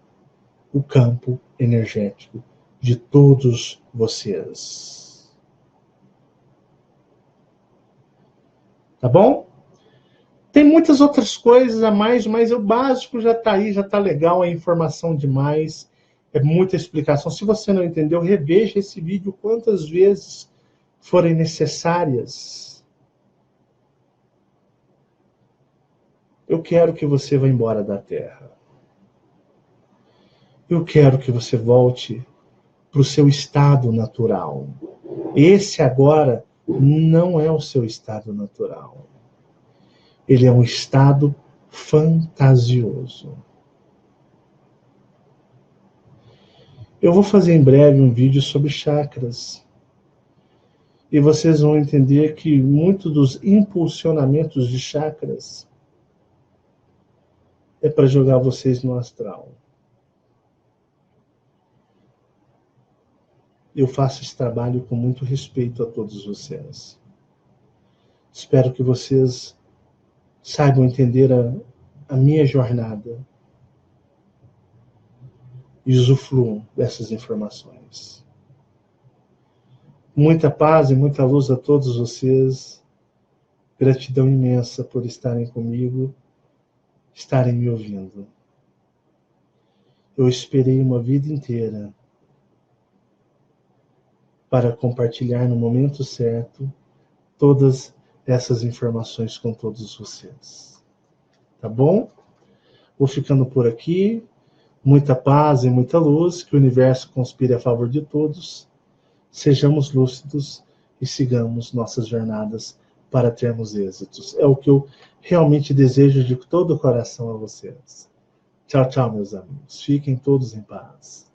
o campo energético de todos vocês. Tá bom? Tem muitas outras coisas a mais, mas o básico já está aí, já está legal, é informação demais, é muita explicação. Se você não entendeu, reveja esse vídeo quantas vezes forem necessárias. Eu quero que você vá embora da Terra. Eu quero que você volte para o seu estado natural. Esse agora não é o seu estado natural. Ele é um estado fantasioso. Eu vou fazer em breve um vídeo sobre chakras. E vocês vão entender que muitos dos impulsionamentos de chakras é para jogar vocês no astral. Eu faço esse trabalho com muito respeito a todos vocês. Espero que vocês saibam entender a minha jornada e usufruam dessas informações. Muita paz e muita luz a todos vocês. Gratidão imensa por estarem comigo, estarem me ouvindo. Eu esperei uma vida inteira para compartilhar no momento certo todas essas informações com todos vocês. Tá bom? Vou ficando por aqui. Muita paz e muita luz, que o universo conspire a favor de todos. Sejamos lúcidos e sigamos nossas jornadas para termos êxitos. É o que eu realmente desejo de todo o coração a vocês. Tchau, tchau, meus amigos. Fiquem todos em paz.